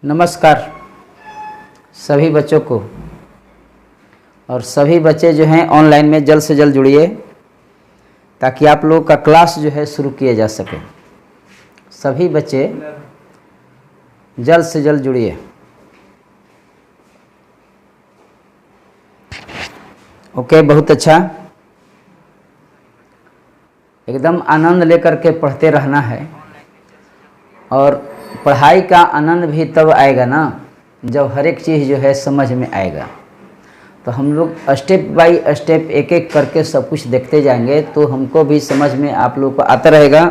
नमस्कार सभी बच्चों को। और सभी बच्चे जो हैं ऑनलाइन में जल्द से जल्द जुड़िए ताकि आप लोगों का क्लास जो है शुरू किया जा सके। सभी बच्चे जल्द से जल्द जुड़िए। ओके, बहुत अच्छा। एकदम आनंद लेकर के पढ़ते रहना है। और पढ़ाई का आनंद भी तब आएगा ना जब हर एक चीज़ जो है समझ में आएगा। तो हम लोग स्टेप बाय स्टेप एक एक करके सब कुछ देखते जाएंगे तो हमको भी समझ में आप लोगों को आता रहेगा।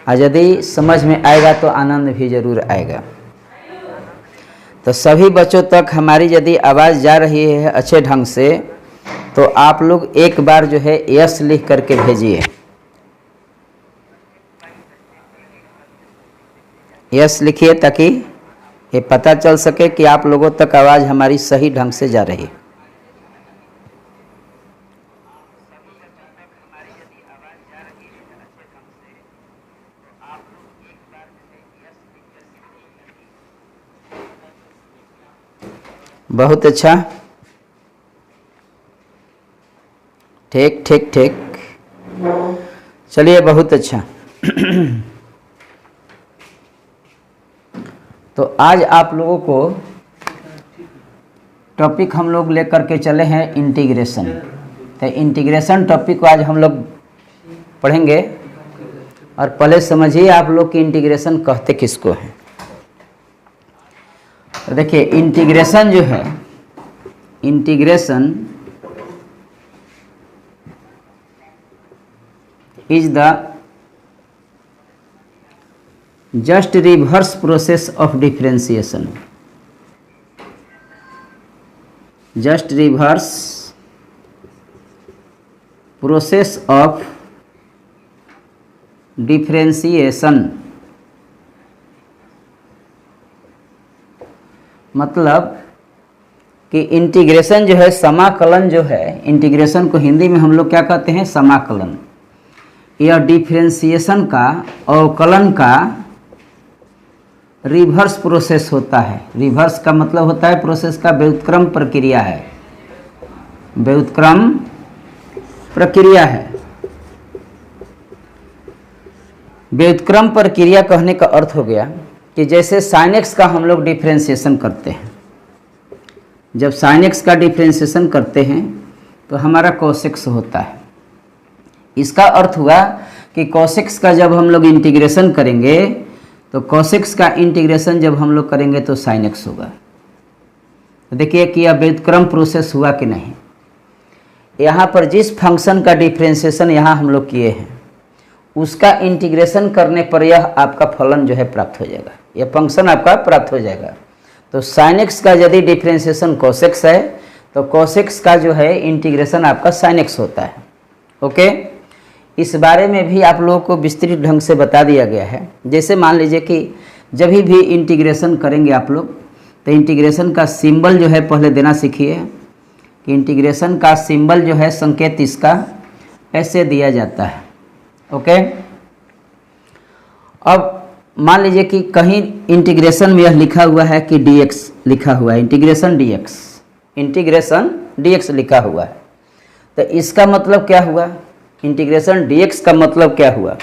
और यदि समझ में आएगा तो आनंद भी ज़रूर आएगा। तो सभी बच्चों तक हमारी यदि आवाज़ जा रही है अच्छे ढंग से तो आप लोग एक बार जो है यस लिख करके भेजिए। यस लिखिए ताकि ये पता चल सके कि आप लोगों तक आवाज़ हमारी सही ढंग से जा रही है। बहुत अच्छा, ठीक ठीक ठीक, चलिए बहुत अच्छा। तो आज आप लोगों को टॉपिक हम लोग लेकर के चले हैं इंटीग्रेशन। तो इंटीग्रेशन टॉपिक को आज हम लोग पढ़ेंगे। और पहले समझिए आप लोग कि इंटीग्रेशन कहते किसको हैं। तो देखिए इंटीग्रेशन जो है, integration is the just reverse process of differentiation, just reverse process of differentiation। मतलब कि इंटीग्रेशन जो है, समाकलन जो है, इंटीग्रेशन को हिंदी में हम लोग क्या कहते हैं, समाकलन। यह डिफरेंशिएशन का, अवकलन का रिवर्स प्रोसेस होता है। रिवर्स का मतलब होता है प्रोसेस का व्युत्क्रम प्रक्रिया है, व्युत्क्रम प्रक्रिया है। व्युत्क्रम प्रक्रिया कहने का अर्थ हो गया कि जैसे sin x का हम लोग डिफरेंशिएशन करते हैं। जब sin x का डिफरेंशिएशन करते हैं तो हमारा cos x होता है। इसका अर्थ हुआ कि cos x का जब हम लोग इंटीग्रेशन करेंगे तो cos x का इंटीग्रेशन जब हम लोग करेंगे तो sin x होगा। तो देखिए कि यह व्युत्क्रम प्रोसेस हुआ कि नहीं। यहाँ पर जिस फंक्शन का डिफरेंशिएशन यहाँ हम लोग किए हैं उसका इंटीग्रेशन करने पर यह आपका फलन जो है प्राप्त हो जाएगा, यह फंक्शन आपका प्राप्त हो जाएगा। तो sin x का यदि डिफरेंशिएशन cos x है तो cos x का जो है इंटीग्रेशन आपका sin x होता है। ओके, इस बारे में भी आप लोगों को विस्तृत ढंग से बता दिया गया है। जैसे मान लीजिए कि जब भी इंटीग्रेशन करेंगे आप लोग तो इंटीग्रेशन का सिंबल जो है पहले देना सीखिए कि इंटीग्रेशन का सिंबल जो है, संकेत इसका ऐसे दिया जाता है। ओके, अब मान लीजिए कि कहीं इंटीग्रेशन में यह लिखा हुआ है कि dx लिखा हुआ है, इंटीग्रेशन dx लिखा हुआ है। तो इसका मतलब क्या हुआ, इंटीग्रेशन dx का मतलब क्या हुआ।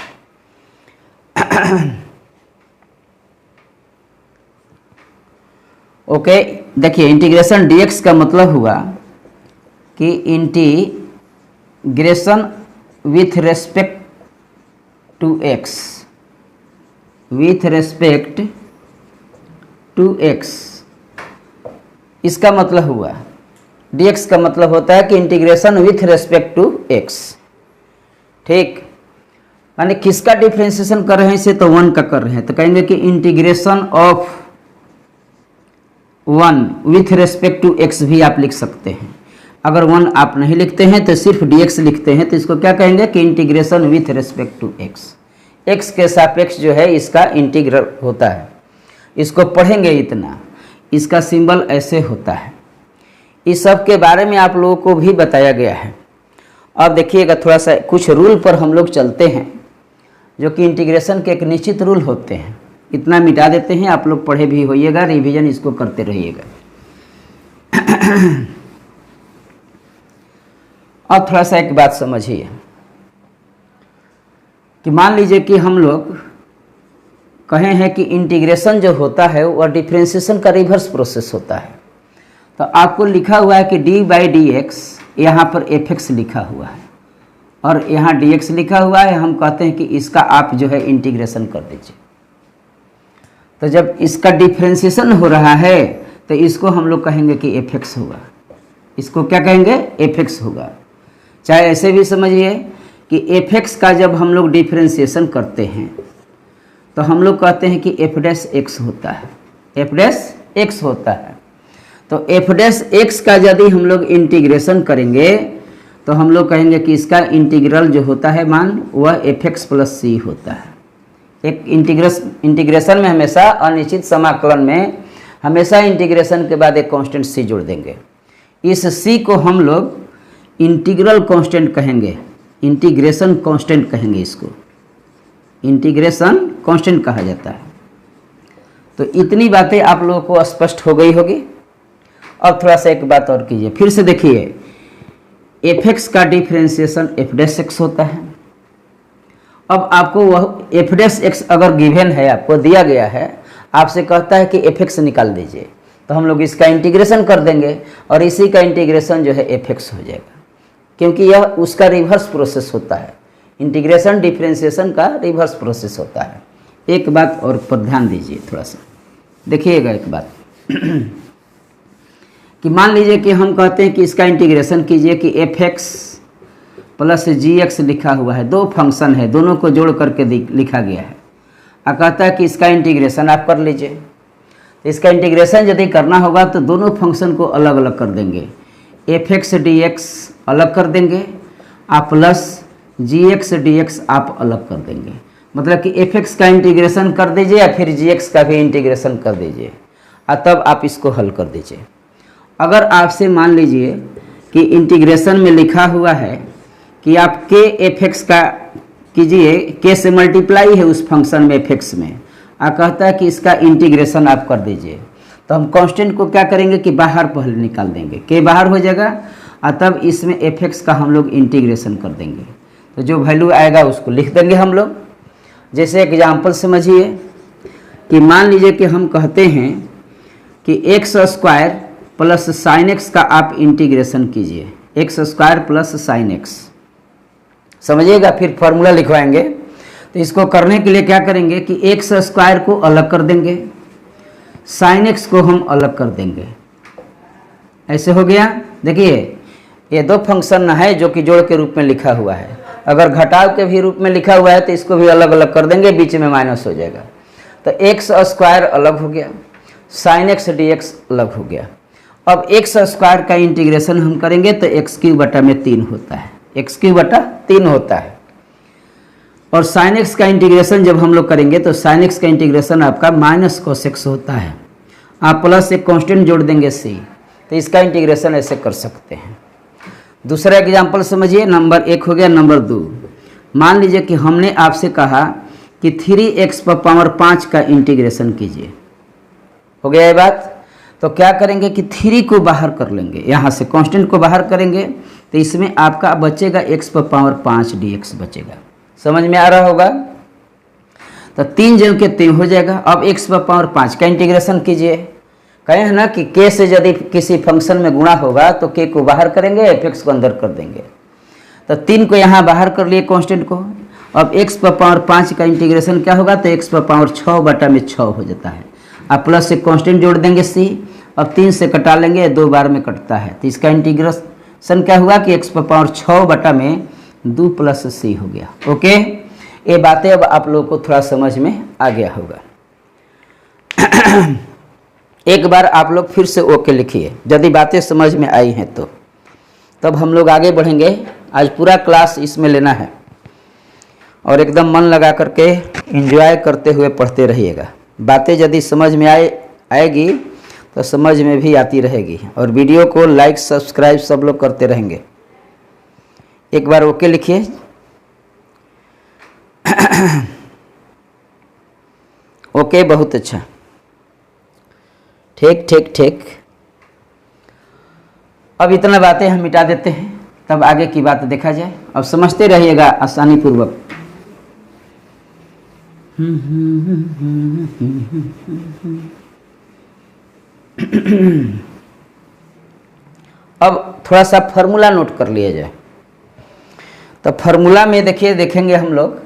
ओके, देखिए इंटीग्रेशन dx का मतलब हुआ कि integration with respect to x, with respect to x। इसका मतलब हुआ dx का मतलब होता है कि integration with respect to x। ठीक, माने किसका डिफरेंशिएशन कर रहे हैं, इसे तो 1 का कर रहे हैं तो कहेंगे कि integration of 1 with respect to x भी आप लिख सकते हैं। अगर 1 आप नहीं लिखते हैं तो सिर्फ dx लिखते हैं तो इसको क्या कहेंगे कि integration with respect to x के सापेक्ष जो है इसका इंटीग्रल होता है। इसको पढ़ेंगे इतना, इसका सिंबल ऐसे होता है। इस सब के बारे में आप लोगों को भी बताया गया है। अब देखिएगा थोड़ा सा कुछ रूल पर हम लोग चलते हैं जो कि इंटीग्रेशन के एक निश्चित रूल होते हैं। इतना मिटा देते हैं, आप लोग पढ़े भी होइएगा, रिवीजन इसको करते रहिएगा। अब थोड़ा सा एक बात समझिए कि मान लीजिए कि हम लोग कहे हैं कि इंटीग्रेशन जो होता है वह डिफरेंशिएशन का रिवर्स प्रोसेस होता है। तो आपको लिखा हुआ है कि d/dx, यहाँ पर fx लिखा हुआ है और यहाँ dx लिखा हुआ है। हम कहते हैं कि इसका आप जो है इंटीग्रेशन कर दीजिए। तो जब इसका डिफरेंशिएशन हो रहा है तो इसको हम लोग कहेंगे कि fx होगा। इसको क्या कहेंगे? fx होगा। चाहे ऐसे भी समझिए कि fx का जब हम लोग डिफरेंशिएशन करते हैं तो हम लोग कहते हैं कि f' होता है, f' होता है। तो f' का यदि हम लोग इंटीग्रेशन करेंगे तो हम लोग कहेंगे कि इसका इंटीग्रल जो होता है मान वह fx + c होता है। एक इंटीग्रेशन में हमेशा अनिश्चित समाकलन में हमेशा इंटीग्रेशन के बाद एक कांस्टेंट c जोड़ देंगे। इस c को हम लोग इंटीग्रल कांस्टेंट कहेंगे, इंटीग्रेशन कांस्टेंट कहेंगे, इसको इंटीग्रेशन कांस्टेंट कहा जाता है। तो इतनी बातें आप लोगों को स्पष्ट हो गई होगी। अब थोड़ा सा एक बात और कीजिए, फिर से देखिए, fx का डिफरेंशिएशन f' होता है। अब आपको वह f' अगर गिवन है, आपको दिया गया है, आपसे कहता है कि fx निकाल दीजिए, तो हम लोग इसका इंटीग्रेशन कर देंगे और इसी का इंटीग्रेशन जो है fx हो जाएगा, क्योंकि यह उसका रिवर्स प्रोसेस होता है। इंटीग्रेशन डिफरेंशिएशन का रिवर्स प्रोसेस होता है। एक बात और पर ध्यान दीजिए, थोड़ा सा देखिएगा एक बात कि मान लीजिए कि हम कहते हैं कि इसका इंटीग्रेशन कीजिए कि fx + gx लिखा हुआ है, दो फंक्शन है, दोनों को जोड़ करके लिखा गया है। कहता है कि इसका इंटीग्रेशन आप कर लीजिए। इसका इंटीग्रेशन यदि करना होगा तो दोनों फंक्शन को अलग अलग कर देंगे, fx dx अलग कर देंगे, आप प्लस gx dx आप अलग कर देंगे। मतलब कि fx का इंटीग्रेशन कर दीजिए या फिर gx का भी इंटीग्रेशन कर दीजिए और तब आप इसको हल कर दीजिए। अगर आपसे मान लीजिए कि इंटीग्रेशन में लिखा हुआ है कि आप k fx का कीजिए, k से मल्टीप्लाई है उस फंक्शन में fx में, कहता है कि इसका इंटीग्रेशन आप कर दीजिए। तो हम कांस्टेंट को क्या करेंगे कि बाहर पहले निकाल देंगे, k बाहर हो जाएगा और तब इसमें fx का हम लोग इंटीग्रेशन कर देंगे। तो जो वैल्यू आएगा उसको लिख देंगे हम लोग। जैसे एग्जाम्पल समझिए कि मान लीजिए कि हम कहते हैं कि x² + sin x का आप इंटीग्रेशन कीजिए, x² + sin x। समझिएगा, फिर फॉर्मूला लिखवाएंगे। तो इसको करने के लिए क्या करेंगे कि x² को अलग कर देंगे, sin x को हम अलग कर देंगे। ऐसे हो गया। देखिए ये दो फंक्शन है जो कि जोड़ के रूप में लिखा हुआ है। अगर घटाव के भी रूप में लिखा हुआ है तो इसको भी अलग अलग कर देंगे, बीच में माइनस हो जाएगा। तो x² अलग हो गया, sin x dx अलग हो गया। अब x² का इंटीग्रेशन हम करेंगे तो x³ 3 होता है, x³ होता है। और sin x का इंटीग्रेशन जब हम लोग करेंगे तो sin x का इंटीग्रेशन आपका -cos x होता है। आप प्लस एक कांस्टेंट जोड़ देंगे c, तो इसका इंटीग्रेशन ऐसे कर सकते हैं। दूसरा एग्जाम्पल समझिए, नंबर 1 हो गया। नंबर 2, मान लीजिए कि हमने आपसे कहा कि 3x⁵ का इंटीग्रेशन कीजिए। हो गया ये बात। तो क्या करेंगे कि 3 को बाहर कर लेंगे, यहाँ से कांस्टेंट को बाहर करेंगे तो इसमें आपका बचेगा x⁵ dx बचेगा। समझ में आ रहा होगा। तो 3 जन के 3 हो जाएगा। अब x⁵ का इंटीग्रेशन कीजिए। कहे हैं ना कि k से यदि किसी फंक्शन में गुणा होगा तो k को बाहर करेंगे, fx को अंदर कर देंगे। तो 3 को यहाँ बाहर कर लिए कांस्टेंट को। अब x⁵ का इंटीग्रेशन क्या होगा तो x⁵6/6 हो जाता है। अब प्लस से कांस्टेंट जोड़ देंगे c। अब 3 से कटा लेंगे, 2 बार में कटता है। तो इसका इंटीग्रेशन क्या हुआ कि x⁵6/2 + c हो गया। ओके, ये बातें अब आप लोगों को थोड़ा समझ में आ गया होगा। एक बार आप लोग फिर से ओके लिखिए यदि बातें समझ में आई हैं तो, तब हम लोग आगे बढ़ेंगे। आज पूरा क्लास इसमें लेना है और एकदम मन लगा करके एंजॉय करते हुए पढ़ते रहिएगा। बातें यदि समझ में आएगी तो समझ में भी आती रहेगी। और वीडियो को लाइक सब्सक्राइब सब लोग करते रहेंगे। एक बार ओके लिखिए। ओके, बहुत अच्छा, ठीक ठीक ठीक। अब इतना बातें हम मिटा देते हैं, तब आगे की बात देखा जाए। अब समझते रहिएगा आसानी पूर्वक। अब थोड़ा सा फार्मूला नोट कर लिया जाए। तो फार्मूला में देखिए, देखेंगे हम लोग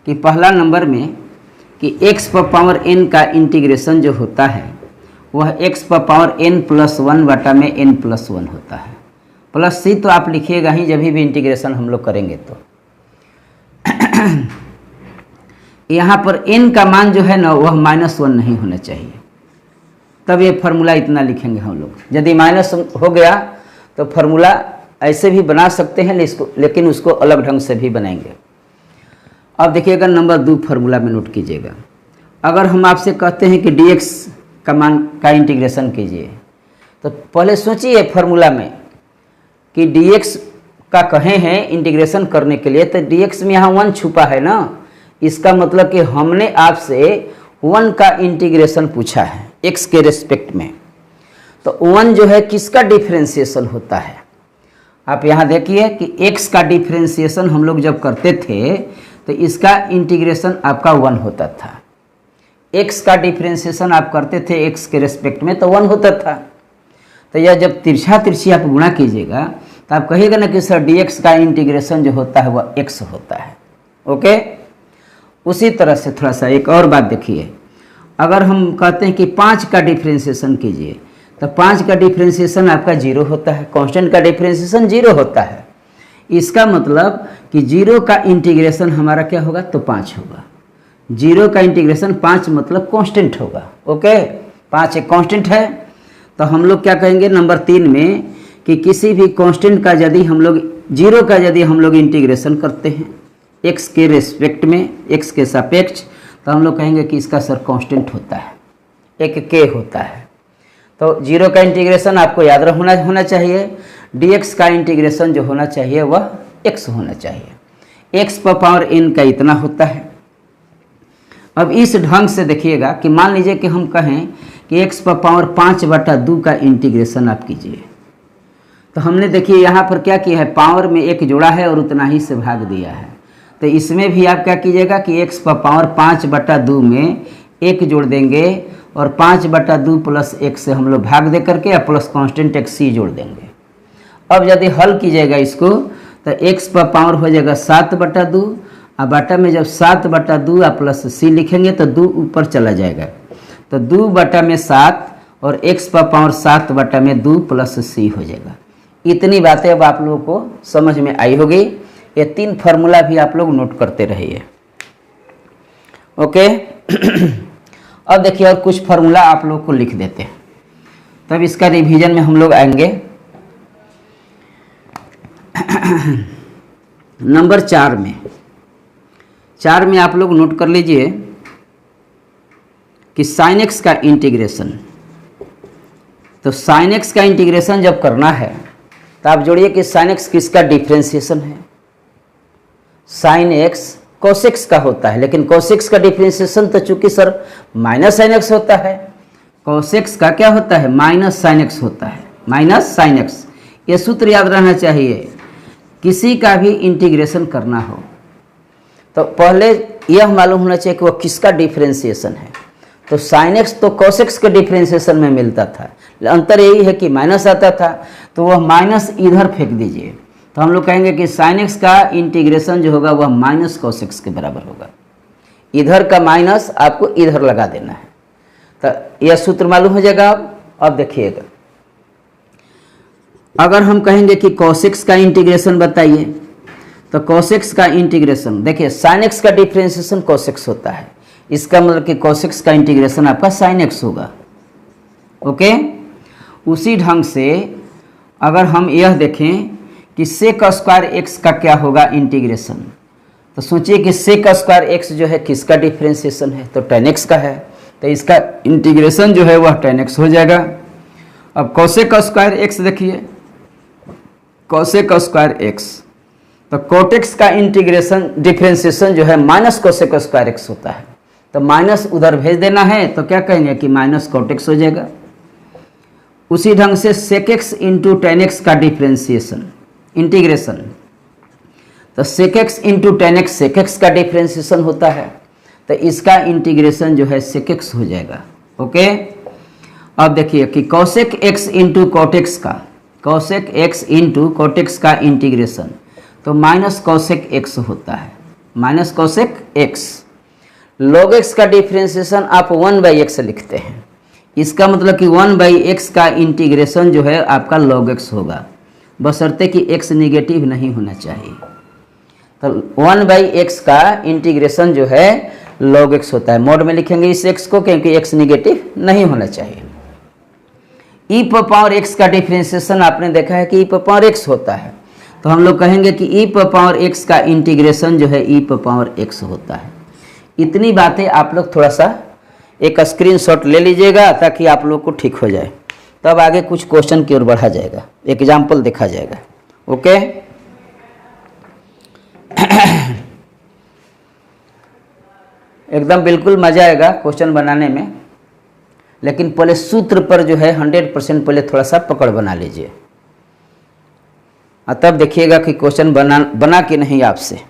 कि पहला नंबर में कि x पर पावर n का इंटीग्रेशन जो होता है वह x पर पावर n+1 बटा में n+1 होता है। प्लस सी तो आप लिखिएगा ही जब भी इंटीग्रेशन हम लोग करेंगे तो। यहाँ पर n का मान जो है ना वह -1 नहीं होना चाहिए, तब ये फार्मूला इतना लिखेंगे हम लोग। यदि माइनस हो गया तो फार्मूला ऐसे भी बना सकते हैं, लेकिन उसको अलग ढंग से भी बनाएंगे। अब देखिएगा नंबर 2 फार्मूला में नोट कीजिएगा। अगर हम आपसे कहते हैं कि dx का मान का इंटीग्रेशन कीजिए, तो पहले सोचिए फार्मूला में कि dx का कहे हैं इंटीग्रेशन करने के लिए, तो dx में यहाँ 1 छुपा है ना। इसका मतलब कि हमने आपसे 1 का इंटीग्रेशन पूछा है x के रेस्पेक्ट में। तो 1 जो है किसका डिफरेंशिएशन होता है? आप यहाँ देखिए कि x का डिफरेंशिएशन हम लोग जब करते थे तो इसका इंटीग्रेशन आपका 1 होता था। x का डिफरेंशिएशन आप करते थे x के रेस्पेक्ट में तो 1 होता था। तो यह जब तिरछी आप गुणा कीजिएगा तो आप कहिएगा ना कि सर dx का इंटीग्रेशन जो होता है वह x होता है। ओके, उसी तरह से थोड़ा सा एक और बात देखिए। अगर हम कहते हैं कि 5 का डिफरेंशिएशन कीजिए, तो 5 का डिफरेंशिएशन आपका 0 होता है, कांस्टेंट का डिफरेंशिएशन 0 होता है। इसका मतलब कि 0 का इंटीग्रेशन हमारा क्या होगा? तो 5 होगा। 0 का इंटीग्रेशन 5 मतलब कांस्टेंट होगा। ओके, 5 एक कांस्टेंट है। तो हम लोग क्या कहेंगे नंबर 3 में कि किसी भी कांस्टेंट का यदि हम लोग 0 का यदि हम लोग इंटीग्रेशन करते हैं x के रेस्पेक्ट में, x के सापेक्ष, तो हम लोग कहेंगे कि इसका सर कांस्टेंट होता है, एक k होता है। तो 0 का इंटीग्रेशन आपको याद होना चाहिए। dx का इंटीग्रेशन जो होना चाहिए वह x होना चाहिए। x पर पावर n का इतना होता है। अब इस ढंग से देखिएगा कि मान लीजिए कि हम कहें कि x पर पावर 5/2 का इंटीग्रेशन आप कीजिए, तो हमने देखिए यहाँ पर क्या किया है, पावर में 1 जोड़ा है और उतना ही से भाग दिया है। तो इसमें भी आप क्या कीजिएगा कि x पर पावर 5/2 में 1 जोड़ देंगे और 5/2 प्लस 1 से हम लोग भाग दे करके या प्लस कांस्टेंट एक c जोड़ देंगे। अब यदि हल कीजिएगा इसको तो x पर पावर हो जाएगा 7/2 और बटा में जब 7/2 आप प्लस c लिखेंगे तो 2 ऊपर चला जाएगा, तो 2/7 और x पर पावर 7/2 प्लस c हो जाएगा। इतनी बातें अब आप लोगों को समझ में आई होगी। ये 3 फार्मूला भी आप लोग नोट करते रहिए। ओके, अब देखिए और कुछ फार्मूला आप लोग को लिख देते हैं, तब इसका रिवीजन में हम लोग आएंगे। नंबर 4 में आप लोग नोट कर लीजिए कि sin x का इंटीग्रेशन। तो sin x का इंटीग्रेशन जब करना है तो आप जोड़िए कि sin x किसका डिफरेंशिएशन है? sin x cos x का होता है, लेकिन cos x का डिफरेंशिएशन तो चूंकि सर माइनस sin x होता है, cos x का क्या होता है? माइनस sin x होता है, माइनस sin x। ये सूत्र याद रहना चाहिए। किसी का भी इंटीग्रेशन करना हो तो पहले यह मालूम होना चाहिए कि वह किसका डिफरेंशिएशन है। तो sin x तो cos x के डिफरेंशिएशन में मिलता था, अंतर यही है कि माइनस आता था, तो वह माइनस इधर फेंक दीजिए। तो हम लोग कहेंगे कि sin x का इंटीग्रेशन जो होगा वह माइनस cos x के बराबर होगा। इधर का माइनस आपको इधर लगा देना है, तो यह सूत्र मालूम हो जाएगा। अब देखिएगा, अगर हम कहेंगे कि cos x का इंटीग्रेशन बताइए, तो cos x का इंटीग्रेशन देखिए sin x का डिफरेंशिएशन cos x होता है, इसका मतलब कि cos x का इंटीग्रेशन आपका sin x होगा। ओके, उसी ढंग से अगर हम यह देखें कि sec स्क्वायर x का क्या होगा इंटीग्रेशन, तो सोचिए कि sec स्क्वायर x जो है किसका डिफरेंशिएशन है? तो tan x का है, तो इसका इंटीग्रेशन जो है वह tan x हो जाएगा। अब cosec स्क्वायर x देखिए, cosec स्क्वायर x, तो cot x का इंटीग्रेशन डिफरेंशिएशन जो है माइनस cosec स्क्वायर x होता है, तो माइनस उधर भेज देना है, तो क्या कहेंगे कि माइनस cot x हो जाएगा। उसी ढंग से sec x into tan x का डिफ्रेंसिएशन इंटीग्रेशन, तो sec x into tan x sec x का डिफ्रेंसिएशन होता है, तो इसका इंटीग्रेशन जो है sec x हो जाएगा। ओके, अब देखिए कि cosec x into cot x का cosec x into cot x का इंटीग्रेशन, तो माइनस cosec x होता है, minus cosec x। log x का डिफ्रेंसिएशन आप 1/x लिखते हैं, इसका मतलब कि 1/x का इंटीग्रेशन जो है आपका log x होगा, बशर्ते कि x निगेटिव नहीं होना चाहिए। तो 1/x का इंटीग्रेशन जो है log x होता है। मोड में लिखेंगे इस x को, क्योंकि x निगेटिव नहीं होना चाहिए। e पावर x का डिफ्रेंसिएशन आपने देखा है कि e पावर x होता है, तो हम लोग कहेंगे कि e पावर x का इंटीग्रेशन जो है e पावर x होता है। इतनी बातें आप लोग थोड़ा सा एक स्क्रीनशॉट ले लीजिएगा ताकि आप लोग को ठीक हो जाए, तब आगे कुछ क्वेश्चन की ओर बढ़ा जाएगा, एग्जाम्पल देखा जाएगा। ओके एकदम बिल्कुल मजा आएगा क्वेश्चन बनाने में, लेकिन पहले सूत्र पर जो है 100% पहले थोड़ा सा पकड़ बना लीजिए, तब देखिएगा कि क्वेश्चन बना कि नहीं आपसे।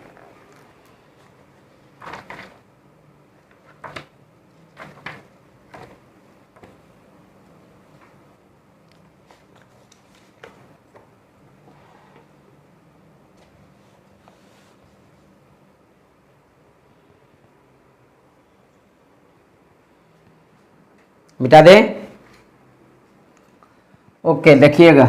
मिटा दे। ओके, देखिएगा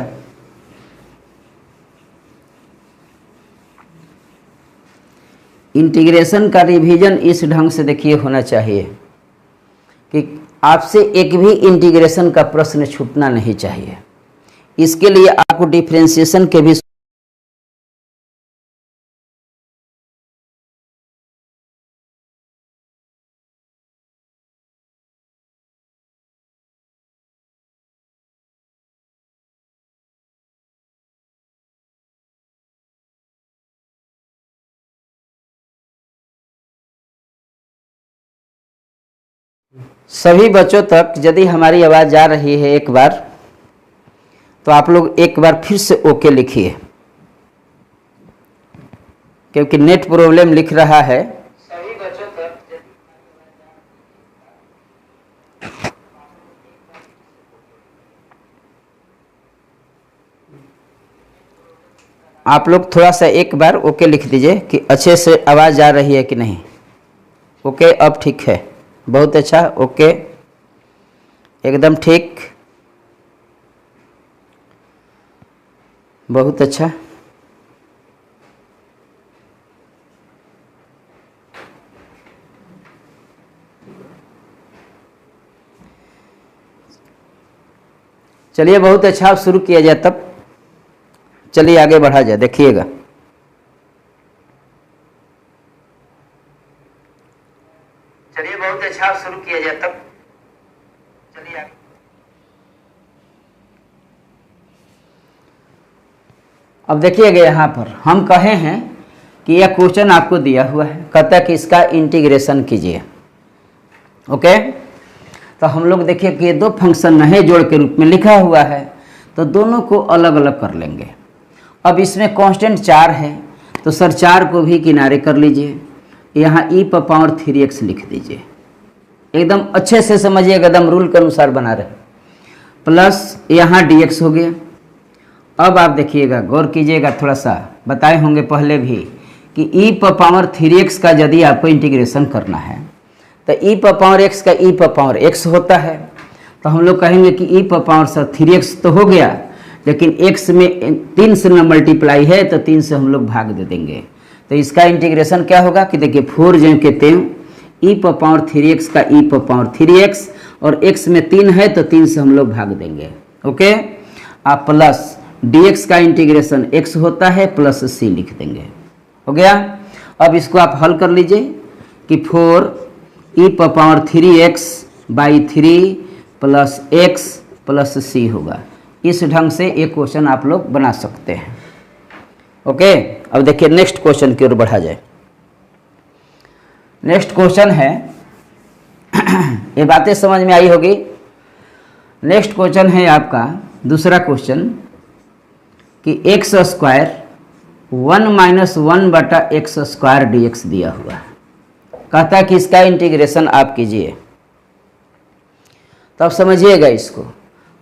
इंटीग्रेशन का रिवीजन इस ढंग से देखिए होना चाहिए कि आपसे एक भी इंटीग्रेशन का प्रश्न छूटना नहीं चाहिए। इसके लिए आपको डिफरेंशिएशन के भी सभी बच्चों तक यदि हमारी आवाज़ जा रही है एक बार, तो आप लोग एक बार फिर से ओके लिखिए, क्योंकि नेट प्रॉब्लम लिख रहा है। सभी बच्चों तक आप लोग थोड़ा सा एक बार ओके लिख दीजिए कि अच्छे से आवाज़ जा रही है कि नहीं। ओके, अब ठीक है, बहुत अच्छा। ओके, एकदम ठीक, बहुत अच्छा। चलिए, बहुत अच्छा, अब शुरू किया जाए तब। चलिए आगे बढ़ा जाए, देखिएगा। चलिए, बहुत अच्छा, अब शुरू किया जाए तब। चलिए आगे। अब देखिएगा, यहाँ पर हम कहे हैं कि यह क्वेश्चन आपको दिया हुआ है, कहता है कि इसका इंटीग्रेशन कीजिए। ओके, तो हम लोग देखिए कि ये दो फंक्शन नए जोड़ के रूप में लिखा हुआ है, तो दोनों को अलग अलग कर लेंगे। अब इसमें कांस्टेंट 4 है, तो सर 4 को भी किनारे कर लीजिए, यहाँ e पावर 3x लिख दीजिए। एकदम अच्छे से समझिएगा, एकदम रूल के अनुसार बना रहे। प्लस यहाँ dx हो गया। अब आप देखिएगा, गौर कीजिएगा, थोड़ा सा बताए होंगे पहले भी कि e पावर 3x का यदि आपको इंटीग्रेशन करना है तो e पावर x का e पावर x होता है। तो हम लोग कहेंगे कि e पावर सर 3x तो हो गया, लेकिन x में 3 से न मल्टीप्लाई है, तो 3 से हम लोग भाग दे देंगे। तो इसका इंटीग्रेशन क्या होगा कि देखिए 4 जो कहते हैं e पावर 3x का e पावर 3x, और x में 3 है तो 3 से हम लोग भाग देंगे। ओके, आप प्लस dx का इंटीग्रेशन x होता है, प्लस c लिख देंगे। हो गया। अब इसको आप हल कर लीजिए कि 4 e power 3x by 3 plus x plus c होगा। इस ढंग से एक क्वेश्चन आप लोग बना सकते हैं। ओके, अब देखिए नेक्स्ट क्वेश्चन की ओर बढ़ा जाए। नेक्स्ट क्वेश्चन है ये बातें समझ में आई होगी। नेक्स्ट क्वेश्चन है आपका दूसरा क्वेश्चन कि एक्स स्क्वायर 1-1/x² dx दिया हुआ है। कहता है कि इसका इंटीग्रेशन आप कीजिए। तो अब समझिएगा इसको,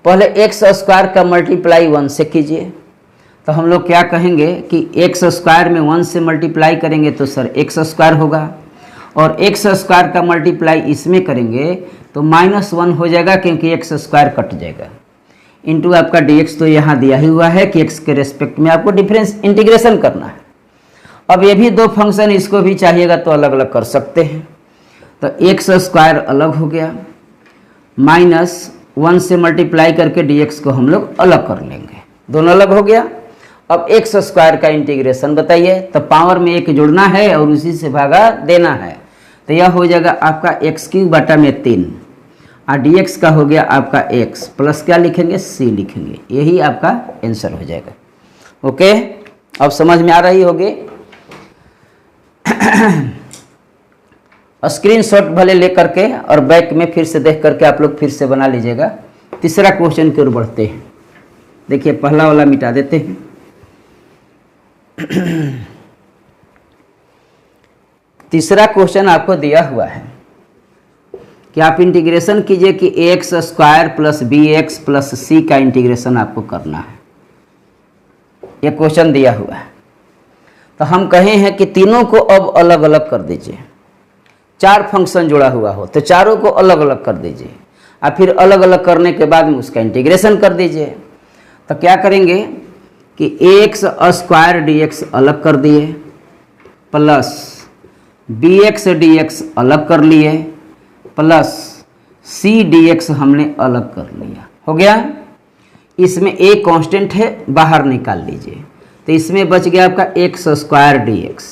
पहले एक्स स्क्वायर का मल्टीप्लाई 1 से कीजिए। तो हम लोग क्या कहेंगे कि एक्स स्क्वायर में 1 से मल्टीप्लाई करेंगे तो सर एक्स स्क्वायर होगा, और एक्स स्क्वायर का मल्टीप्लाई इसमें करेंगे तो -1 हो जाएगा क्योंकि एक्स स्क्वायर कट जाएगा, इंटू आपका dx तो यहाँ दिया ही हुआ है कि x के रेस्पेक्ट में आपको डिफरेंस इंटीग्रेशन करना है। अब ये भी दो फंक्शन, इसको भी चाहिएगा तो अलग अलग कर सकते हैं। तो एक्स स्क्वायर अलग हो गया, -1 से मल्टीप्लाई करके dx को हम लोग अलग कर लेंगे, दोनों अलग हो गया। अब एक्स स्क्वायर का इंटीग्रेशन बताइए, तो पावर में 1 जुड़ना है और उसी से भागा देना है, तो यह हो जाएगा आपका x³ 3 और dx का हो गया आपका x प्लस क्या लिखेंगे, c लिखेंगे, यही आपका आंसर हो जाएगा। ओके, अब समझ में आ रही होगी। स्क्रीनशॉट भले ले करके और बैक में फिर से देख करके आप लोग फिर से बना लीजिएगा। तीसरा क्वेश्चन की ओर बढ़ते हैं। देखिए पहला वाला मिटा देते हैं। तीसरा क्वेश्चन आपको दिया हुआ है कि आप इंटीग्रेशन कीजिए कि x square plus b x plus c का इंटीग्रेशन आपको करना है। ये क्वेश्चन दिया हुआ है, तो हम कहे हैं कि तीनों को अब अलग अलग कर दीजिए। 4 फंक्शन जुड़ा हुआ हो तो चारों को अलग अलग कर दीजिए, और फिर अलग अलग करने के बाद में उसका इंटीग्रेशन कर दीजिए। तो क्या करेंगे कि एक्स स्क्वायर dx अलग कर दिए, प्लस बी एक्स dx अलग कर लिए, प्लस c dx हमने अलग कर लिया। हो गया। इसमें a कांस्टेंट है, बाहर निकाल लीजिए, तो इसमें बच गया आपका एक्स स्क्वायर dx।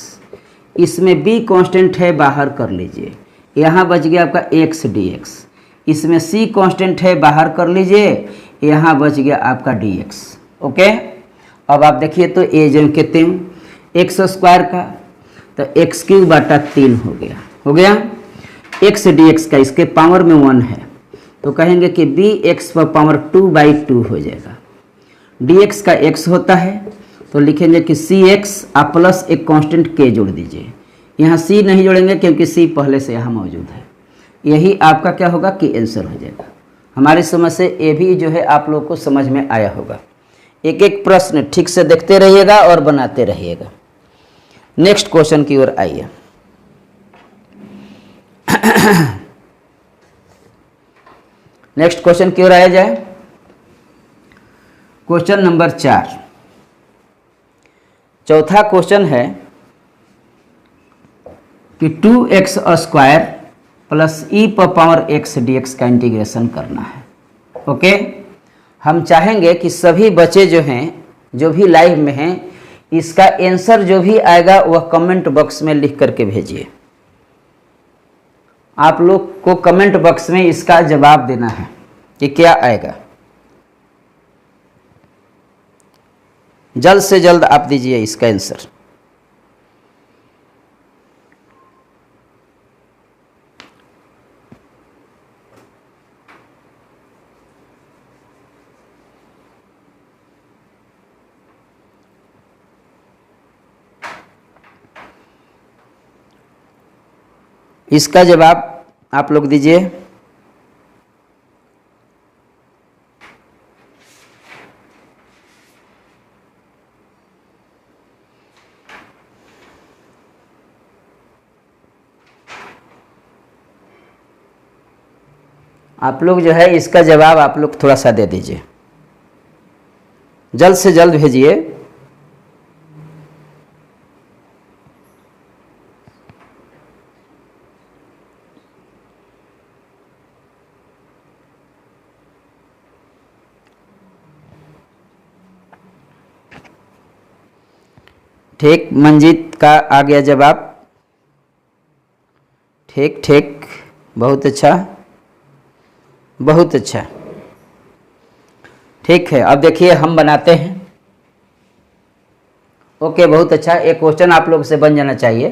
इसमें b कांस्टेंट है, बाहर कर लीजिए, यहाँ बच गया आपका x dx। इसमें c कांस्टेंट है, बाहर कर लीजिए, यहाँ बच गया आपका dx। ओके, अब आप देखिए तो a जो कहते हैं एक्स स्क्वायर का, तो x³ 3 हो गया x dx का, इसके पावर में 1 है तो कहेंगे कि bx⁻2/2 हो जाएगा। dx का x होता है तो लिखेंगे कि cx आप प्लस एक कांस्टेंट k जोड़ दीजिए। यहाँ c नहीं जोड़ेंगे क्योंकि c पहले से यहाँ मौजूद है। यही आपका क्या होगा कि आंसर हो जाएगा। हमारी समझ से ये भी जो है आप लोग को समझ में आया होगा। एक एक प्रश्न ठीक से देखते रहिएगा और बनाते रहिएगा। नेक्स्ट क्वेश्चन की ओर आइए। नेक्स्ट क्वेश्चन की ओर आया जाए। क्वेश्चन नंबर 4, चौथा क्वेश्चन है कि 2x square plus e⁻x dx का इंटीग्रेशन करना है। ओके, हम चाहेंगे कि सभी बच्चे जो हैं, जो भी लाइव में हैं, इसका आंसर जो भी आएगा वह कमेंट बॉक्स में लिख करके भेजिए। आप लोग को कमेंट बॉक्स में इसका जवाब देना है कि क्या आएगा। जल्द से जल्द आप दीजिए इसका आंसर। इसका जवाब आप लोग दीजिए। आप लोग जो है इसका जवाब आप लोग थोड़ा सा दे दीजिए, जल्द से जल्द भेजिए। ठीक, मंजीत का आ गया जवाब। ठीक ठीक, बहुत अच्छा, बहुत अच्छा। ठीक है, अब देखिए हम बनाते हैं। ओके, बहुत अच्छा। एक क्वेश्चन आप लोग से बन जाना चाहिए।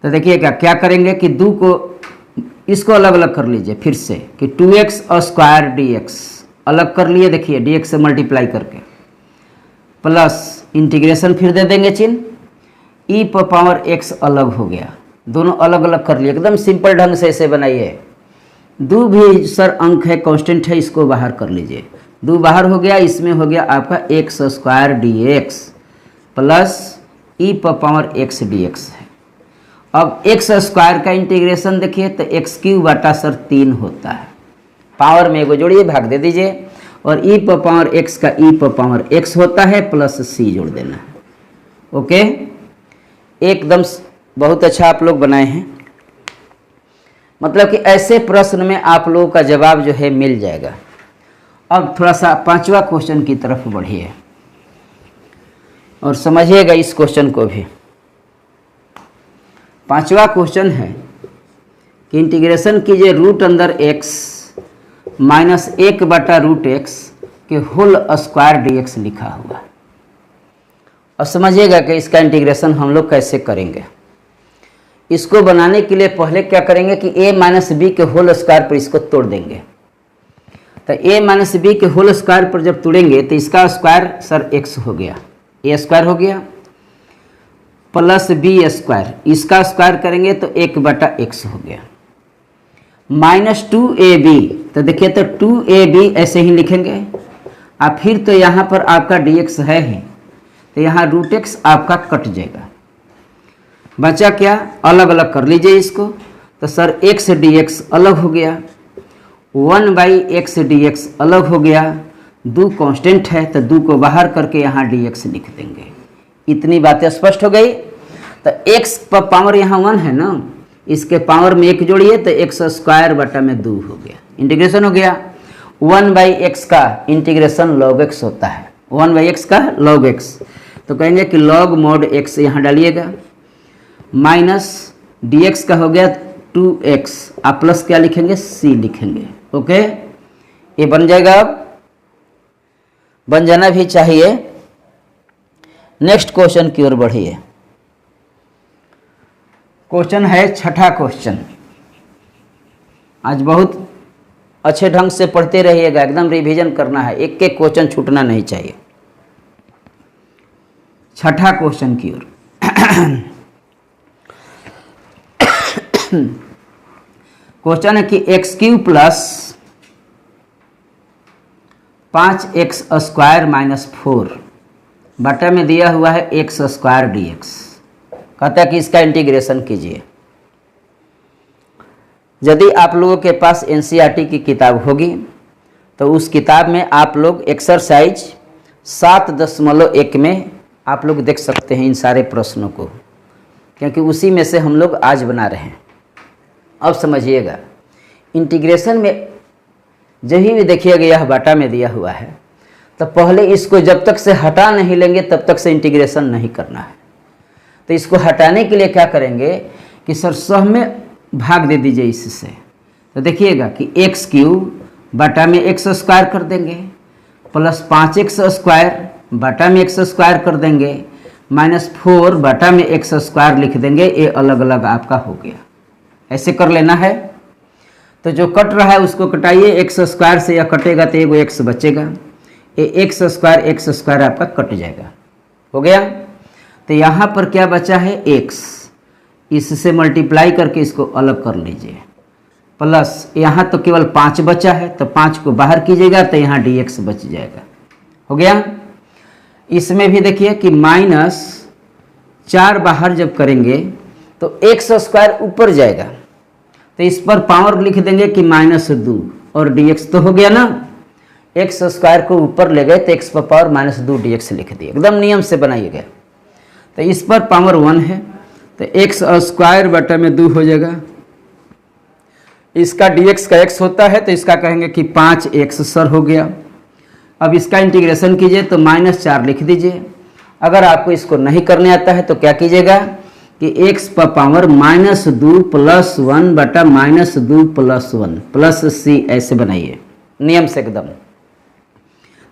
तो देखिएगा क्या करेंगे कि 2 को इसको अलग अलग कर लीजिए फिर से कि 2x और स्क्वायर dx अलग कर लिए, देखिए dx से मल्टीप्लाई करके, प्लस इंटीग्रेशन फिर दे देंगे चिन्ह, e पर पावर x अलग हो गया, दोनों अलग अलग कर लिए, एकदम सिंपल ढंग से ऐसे बनाइए। 2 भी सर अंक है, कांस्टेंट है, इसको बाहर कर लीजिए, 2 बाहर हो गया, इसमें हो गया आपका x square dx plus e पर पावर x dx है। अब x स्क्वायर का इंटीग्रेशन देखिए तो एक्स क्यूब बटा सर 3 होता है, पावर में एगो जोड़िए भाग दे दीजिए, और e पर पावर x का e पर पावर x होता है प्लस c जोड़ देना है। ओके, एकदम बहुत अच्छा आप लोग बनाए हैं, मतलब कि ऐसे प्रश्न में आप लोगों का जवाब जो है मिल जाएगा। अब थोड़ा सा 5वां क्वेश्चन की तरफ बढ़िए और समझिएगा इस क्वेश्चन को भी। 5वां क्वेश्चन है कि इंटीग्रेशन कीजिए रूट अंदर x माइनस 1 बटा रूट x के होल स्क्वायर dx लिखा हुआ। और समझिएगा कि इसका इंटीग्रेशन हम लोग कैसे करेंगे। इसको बनाने के लिए पहले क्या करेंगे कि a माइनस बी के होल स्क्वायर पर इसको तोड़ देंगे। तो a माइनस बी के होल स्क्वायर पर जब तोड़ेंगे तो इसका स्क्वायर सर x हो गया, a स्क्वायर हो गया प्लस बी स्क्वायर, इसका स्क्वायर करेंगे तो 1 बटा x हो गया, माइनस 2ab, तो देखिए तो 2ab ऐसे ही लिखेंगे। अब फिर तो यहाँ पर आपका dx है ही, तो यहाँ रूट x आपका कट जाएगा, बचा क्या, अलग अलग कर लीजिए इसको, तो सर x dx अलग हो गया, 1/x dx अलग हो गया, 2 कांस्टेंट है तो 2 को बाहर करके यहाँ dx लिख देंगे। इतनी बातें स्पष्ट हो गई। तो x पर पावर यहाँ 1 है ना, इसके पावर में 1 जोड़िए तो x स्क्वायर बटा में 2 हो गया, इंटीग्रेशन हो गया। 1/x का इंटीग्रेशन log x होता है, 1/x का log x, तो कहेंगे कि log mod x यहाँ डालिएगा, माइनस dx का हो गया 2x, आप प्लस क्या लिखेंगे, c लिखेंगे। ओके, ये बन जाएगा, अब बन जाना भी चाहिए। नेक्स्ट क्वेश्चन की ओर बढ़िए। क्वेश्चन है 6ठा क्वेश्चन। आज बहुत अच्छे ढंग से पढ़ते रहिएगा, एकदम रिवीजन करना है, एक एक क्वेश्चन छूटना नहीं चाहिए। 6ठा क्वेश्चन की ओर। क्वेश्चन है कि x cube plus 5x square minus 4 बटा में दिया हुआ है x स्क्वायर dx, कहता है कि इसका इंटीग्रेशन कीजिए। यदि आप लोगों के पास एनसीईआरटी की किताब होगी तो उस किताब में आप लोग एक्सरसाइज 7.1 में आप लोग देख सकते हैं इन सारे प्रश्नों को, क्योंकि उसी में से हम लोग आज बना रहे हैं। अब समझिएगा, इंटीग्रेशन में जब भी देखिएगा यह बाटा में दिया हुआ है तो पहले इसको जब तक से हटा नहीं लेंगे तब तक से इंटीग्रेशन नहीं करना है। तो इसको हटाने के लिए क्या करेंगे कि सर सह में भाग दे दीजिए इससे, तो देखिएगा कि एक्स क्यूब बटा में एक्स स्क्वायर कर देंगे, प्लस 5x स्क्वायर बटा में एक्स स्क्वायर कर देंगे, माइनस 4 बटा में एक्स स्क्वायर लिख देंगे। ये अलग अलग आपका हो गया, ऐसे कर लेना है। तो जो कट रहा है उसको कटाइए, एक्स स्क्वायर से या कटेगा तो एगो एक्स बचेगा, ये एक्स स्क्वायर आपका कट जाएगा, हो गया। तो यहाँ पर क्या बचा है, एक्स, इससे मल्टीप्लाई करके इसको अलग कर लीजिए, प्लस यहाँ तो केवल 5 बचा है तो 5 को बाहर कीजिएगा तो यहाँ dx बच जाएगा, हो गया। इसमें भी देखिए कि माइनस 4 बाहर जब करेंगे तो एक्स स्क्वायर ऊपर जाएगा, तो इस पर पावर लिख देंगे कि -2 और dx तो हो गया ना, एक्स स्क्वायर को ऊपर ले गए तो एक्स पर पावर -2 dx लिख दिए, एकदम नियम से बनाइएगा। तो इस पर पावर 1 है तो एक्स स्क्वायर बटा में 2 हो जाएगा, इसका dx का x होता है तो इसका कहेंगे कि 5x सर हो गया। अब इसका इंटीग्रेशन कीजिए तो -4 लिख दीजिए। अगर आपको इसको नहीं करने आता है तो क्या कीजिएगा कि x पर पावर -2 प्लस 1 बटा -2 प्लस 1 प्लस c, ऐसे बनाइए नियम से एकदम।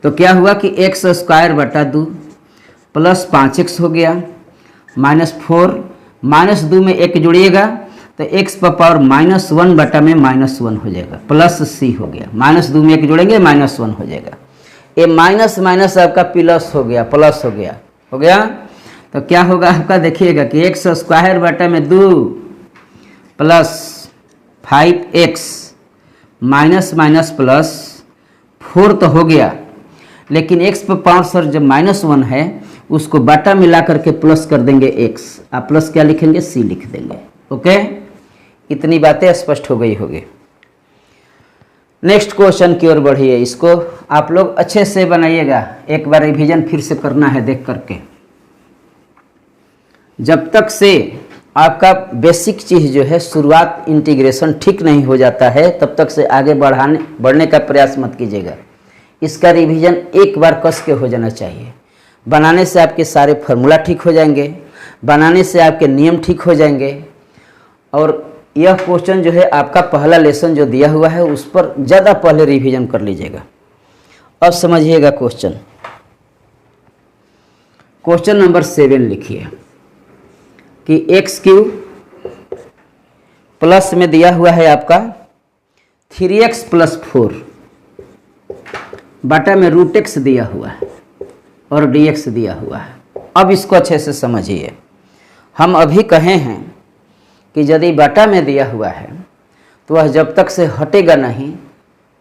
तो क्या हुआ कि x स्क्वायर बटा 2 प्लस 5x हो गया, -4 -2 में 1 जोड़िएगा तो x पर पावर -1 बटा में -1 हो जाएगा, प्लस c हो गया। -2 में 1 जोड़ेंगे -1 हो जाएगा। ये माइनस माइनस आपका प्लस हो गया, प्लस हो गया। तो क्या होगा आपका, देखिएगा कि x स्क्वायर बटा में 2 plus 5x minus minus plus 4 तो हो गया, लेकिन x पर पावर सर जब -1 है उसको बटा मिला करके प्लस कर देंगे x, आप प्लस क्या लिखेंगे, c लिख देंगे। ओके, इतनी बातें स्पष्ट हो गई होगी। नेक्स्ट क्वेश्चन की ओर बढ़िए, इसको आप लोग अच्छे से बनाइएगा, एक बार रिवीजन फिर से करना है देख करके। जब तक से आपका बेसिक चीज़ जो है शुरुआत इंटीग्रेशन ठीक नहीं हो जाता है तब तक से आगे बढ़ने का प्रयास मत कीजिएगा। इसका रिवीजन एक बार कस के हो जाना चाहिए। बनाने से आपके सारे फार्मूला ठीक हो जाएंगे, बनाने से आपके नियम ठीक हो जाएंगे। और यह क्वेश्चन जो है आपका पहला लेसन जो दिया हुआ है उस पर ज़्यादा पहले रिवीजन कर लीजिएगा। अब समझिएगा क्वेश्चन नंबर 7 लिखिए कि x³ प्लस में दिया हुआ है आपका 3x + 4 बटा में √x दिया हुआ है और dx दिया हुआ है। अब इसको अच्छे से समझिए। हम अभी कहे हैं कि यदि बटा में दिया हुआ है तो वह जब तक से हटेगा नहीं,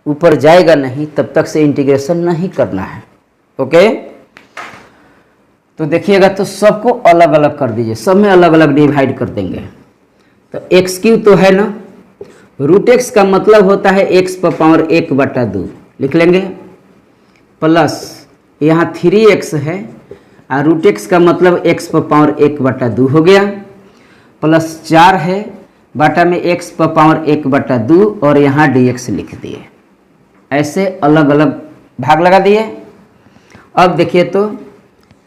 ऊपर जाएगा नहीं, तब तक से इंटीग्रेशन नहीं करना है। ओके, तो देखिएगा तो सबको अलग अलग कर दीजिए, सब में अलग अलग डिवाइड कर देंगे। तो x³ तो है ना, √x का मतलब होता है x पर पावर 1 बटा 2 लिख लेंगे, प्लस यहाँ 3x है और √x का मतलब x पर पावर 1 बटा 2 हो गया, प्लस 4 है बटा में x पर पावर 1 बटा 2 और यहाँ dx लिख दिए। ऐसे अलग अलग भाग लगा दिए। अब देखिए तो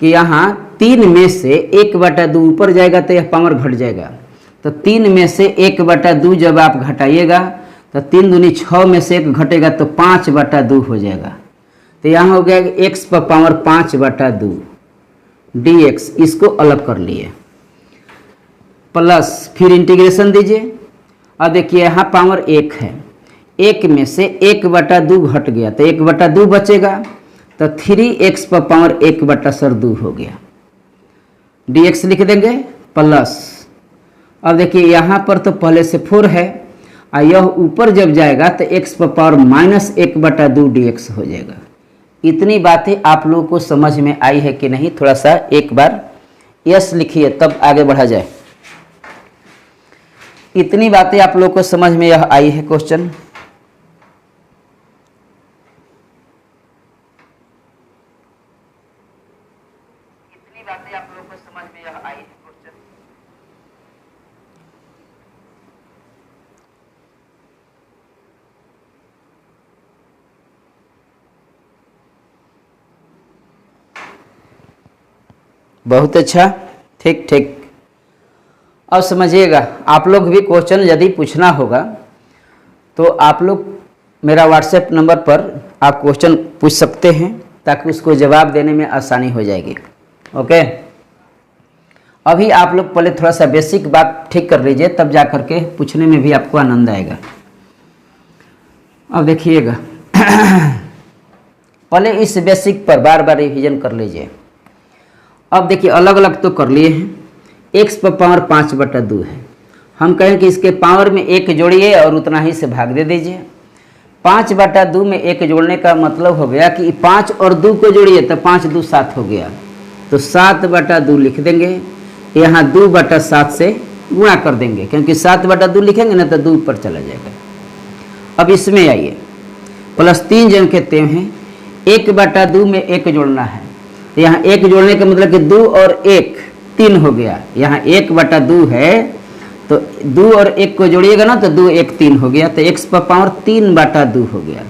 कि यहाँ 3 में से 1 बटा 2 ऊपर जाएगा तो यह पावर घट जाएगा, तो 3 में से 1 बटा 2 जब आप घटाइएगा तो 3 दूनी 6 में से 1 घटेगा तो 5 बटा 2 हो जाएगा। तो यहाँ हो गया x पर पावर 5 बटा 2 dx, इसको अलग कर लिए, प्लस फिर इंटीग्रेशन दीजिए। अब देखिए यहाँ पावर 1 है, 1 में से 1 बटा 2 घट गया तो 1 बटा 2 बचेगा, तो 3x पर पावर 1 बटा 2 हो गया, dx लिख देंगे, प्लस अब देखिए यहाँ पर तो पहले से 4 है और यह ऊपर जब जाएगा तो x पर पावर -1 बटा 2 dx हो जाएगा। इतनी बातें आप लोगों को समझ में आई है कि नहीं, थोड़ा सा एक बार यस लिखिए तब आगे बढ़ा जाए। इतनी बातें आप लोगों को समझ में यह आई है क्वेश्चन। इतनी बातें आप लोगों को समझ में यह आई है क्वेश्चन। बहुत अच्छा, ठीक ठीक। अब समझिएगा, आप लोग भी क्वेश्चन यदि पूछना होगा तो आप लोग मेरा व्हाट्सएप नंबर पर आप क्वेश्चन पूछ सकते हैं ताकि उसको जवाब देने में आसानी हो जाएगी। ओके, अभी आप लोग पहले थोड़ा सा बेसिक बात ठीक कर लीजिए, तब जा करके पूछने में भी आपको आनंद आएगा। अब देखिएगा पहले इस बेसिक पर बार बार रिवीजन कर लीजिए। अब देखिए अलग अलग तो कर लिए हैं, x पर पावर 5 बटा 2 है, हम कहें कि इसके पावर में 1 जोड़िए और उतना ही से भाग दे दीजिए। 5 बटा 2 में 1 जोड़ने का मतलब हो गया कि 5 और 2 को जोड़िए तो 5 2 7 हो गया, तो 7 बटा 2 लिख देंगे। यहाँ 2 बटा 7 से गुणा कर देंगे, क्योंकि 7 बटा 2 लिखेंगे ना तो 2 ऊपर चला जाएगा। अब इसमें आइए, प्लस 3 जन के 3 हैं, 1 बटा 2 में 1 जोड़ना है, तो यहाँ 1 जोड़ने का मतलब कि 2 और 1 3 हो गया। यहाँ 1 बटा 2 है तो 2 और 1 को जोड़िएगा ना तो 2 1 3 हो गया, तो x पर पावर 3 बटा 2 हो गया।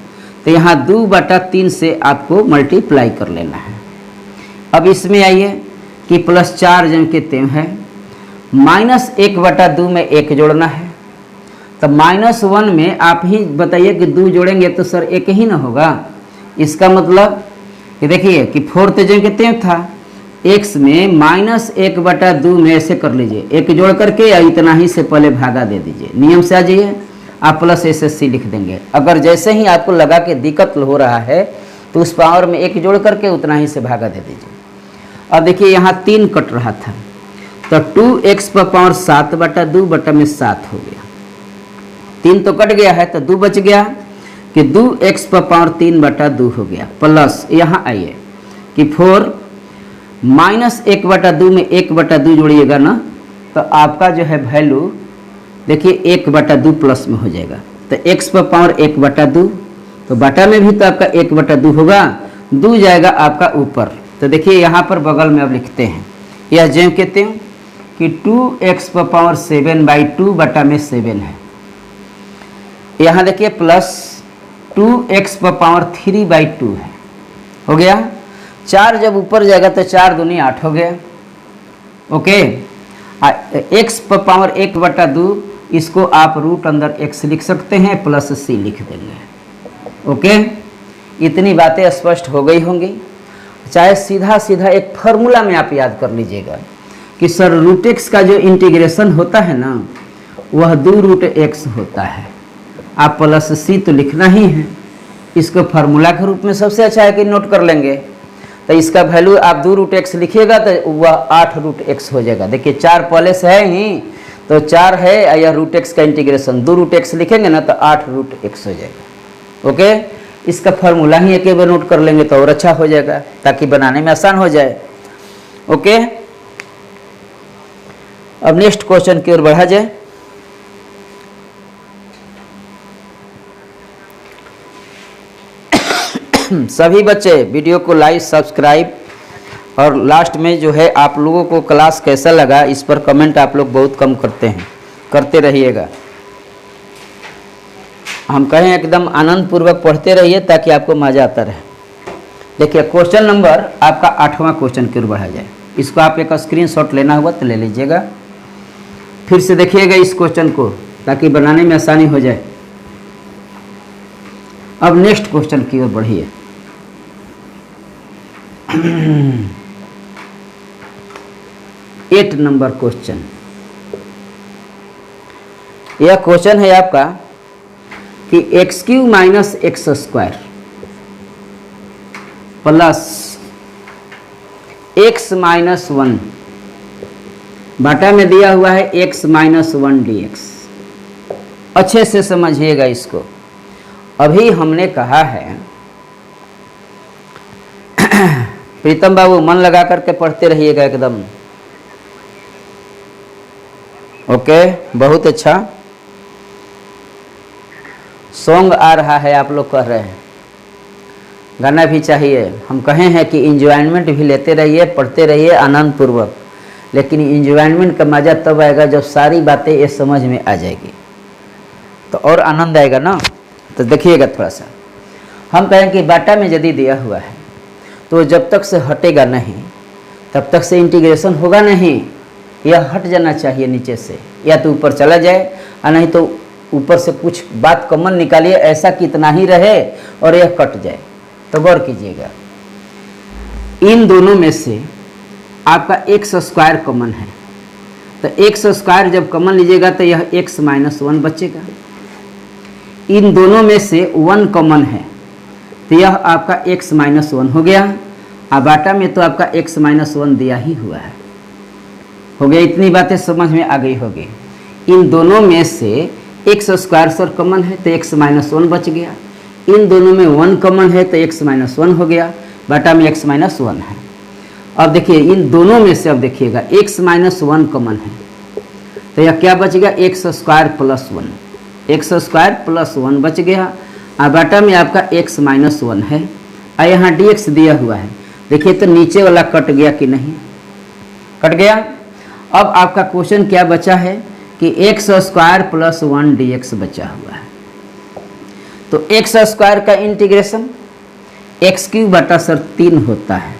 तो यहाँ 2 बटा 3 से आपको मल्टीप्लाई कर लेना है। अब इसमें आइए कि प्लस 4 जन के 3 है, -1 बटा 2 में 1 जोड़ना है, तो -1 में आप ही बताइए कि 2 जोड़ेंगे तो सर 1 ही ना होगा। इसका मतलब कि देखिए कि 4th जन के 3 था, x में -1/2 में ऐसे कर लीजिए, एक जोड़ करके या इतना ही से पहले भागा दे दीजिए, नियम से आ जाइए, आप प्लस SSC लिख देंगे। अगर जैसे ही आपको लगा कि दिक्कत हो रहा है तो उस पावर में एक जोड़ करके उतना ही से भागा दे दीजिए। अब देखिए यहाँ 3 कट रहा था तो 2x⁻7/2 बटा में 7 हो गया, 3 तो कट गया है तो 2 बच गया कि 2x⁻3/2 हो गया, प्लस यहाँ आइए कि 4 -1/2 में 1/2 जोड़िएगा ना तो आपका जो है वैल्यू देखिए 1/2 प्लस में हो जाएगा, तो x⁻1/2 तो बटा में भी तो आपका 1/2 होगा, 2 जाएगा आपका ऊपर। तो देखिए यहाँ पर बगल में अब लिखते हैं, यह जो कहते हैं कि 2x⁻7/2 बटा में 7 है, यहाँ देखिए प्लस 2x⁻3/2 है, हो गया। 4 जब ऊपर जाएगा तो 4 दूनी 8 हो गया, ओके। x⁻1/2 इसको आप रूट अंदर x लिख सकते हैं, प्लस c लिख देंगे, ओके। इतनी बातें स्पष्ट हो गई होंगी। चाहे सीधा सीधा एक फॉर्मूला में आप याद कर लीजिएगा कि सर रूट x का जो इंटीग्रेशन होता है ना वह 2√x होता है, आप प्लस c तो लिखना ही है, इसको फार्मूला के रूप में सबसे अच्छा है कि नोट कर लेंगे। तो इसका वैल्यू आप 2√x लिखिएगा तो वह 8√x हो जाएगा। देखिए 4 पहले से है ही तो 4 है या √x का इंटीग्रेशन 2√x लिखेंगे ना तो 8√x हो जाएगा, ओके। इसका फार्मूला ही एक बार नोट कर लेंगे तो और अच्छा हो जाएगा ताकि बनाने में आसान हो जाए, ओके। अब नेक्स्ट क्वेश्चन की ओर बढ़ा जाए। सभी बच्चे वीडियो को लाइक सब्सक्राइब और लास्ट में जो है आप लोगों को क्लास कैसा लगा इस पर कमेंट आप लोग बहुत कम करते हैं, करते रहिएगा। हम कहें एकदम आनंद पूर्वक पढ़ते रहिए ताकि आपको मज़ा आता रहे। देखिए क्वेश्चन नंबर आपका 8वां क्वेश्चन की ओर बढ़ा जाए। इसको आप एक स्क्रीनशॉट लेना होगा तो ले लीजिएगा, फिर से देखिएगा इस क्वेश्चन को ताकि बनाने में आसानी हो जाए। अब नेक्स्ट क्वेश्चन की ओर बढ़िए। 8 नंबर क्वेश्चन, यह क्वेश्चन है आपका कि x³ - x² प्लस x - 1 बटा में दिया हुआ है x - 1 dx। अच्छे से समझिएगा इसको। अभी हमने कहा है प्रीतम बाबू मन लगा करके पढ़ते रहिएगा एकदम, ओके। बहुत अच्छा सॉन्ग आ रहा है, आप लोग कह रहे हैं गाना भी चाहिए। हम कहे हैं कि इंजॉयमेंट भी लेते रहिए, पढ़ते रहिए आनंद पूर्वक, लेकिन इंजॉयमेंट का मज़ा तब आएगा जब सारी बातें ये समझ में आ जाएगी तो और आनंद आएगा ना। तो देखिएगा थोड़ा सा, हम कहें कि बाटा में यदि दिया हुआ है तो जब तक से हटेगा नहीं तब तक से इंटीग्रेशन होगा नहीं, यह हट जाना चाहिए नीचे से, या तो ऊपर चला जाए और नहीं तो ऊपर से कुछ बात कॉमन निकालिए, ऐसा कि इतना ही रहे और यह कट जाए। तो गौर कीजिएगा इन दोनों में से आपका x² कॉमन है, तो x² जब कॉमन लीजिएगा तो यह x - 1 बचेगा। इन दोनों में से 1 कॉमन है तो यह आपका x - 1 हो गया, और बाटा में तो आपका x - 1 दिया ही हुआ है, हो गया। इतनी बातें समझ में आ गई होगी। इन दोनों में से x² सर कॉमन है तो x - 1 बच गया, इन दोनों में 1 कॉमन है तो x - 1 हो गया, बाटा में x - 1 है। अब देखिए इन दोनों में से अब देखिएगा x - 1 कॉमन है तो यह क्या बच गया x² + 1, x² + 1 बच गया, और बाटा में आपका x - 1 है, और यहाँ dx दिया हुआ है। देखिए तो नीचे वाला कट गया कि नहीं, कट गया। अब आपका क्वेश्चन क्या बचा है कि x² + 1 dx बचा हुआ है। तो x² का इंटीग्रेशन x³ बटा सर 3 होता है,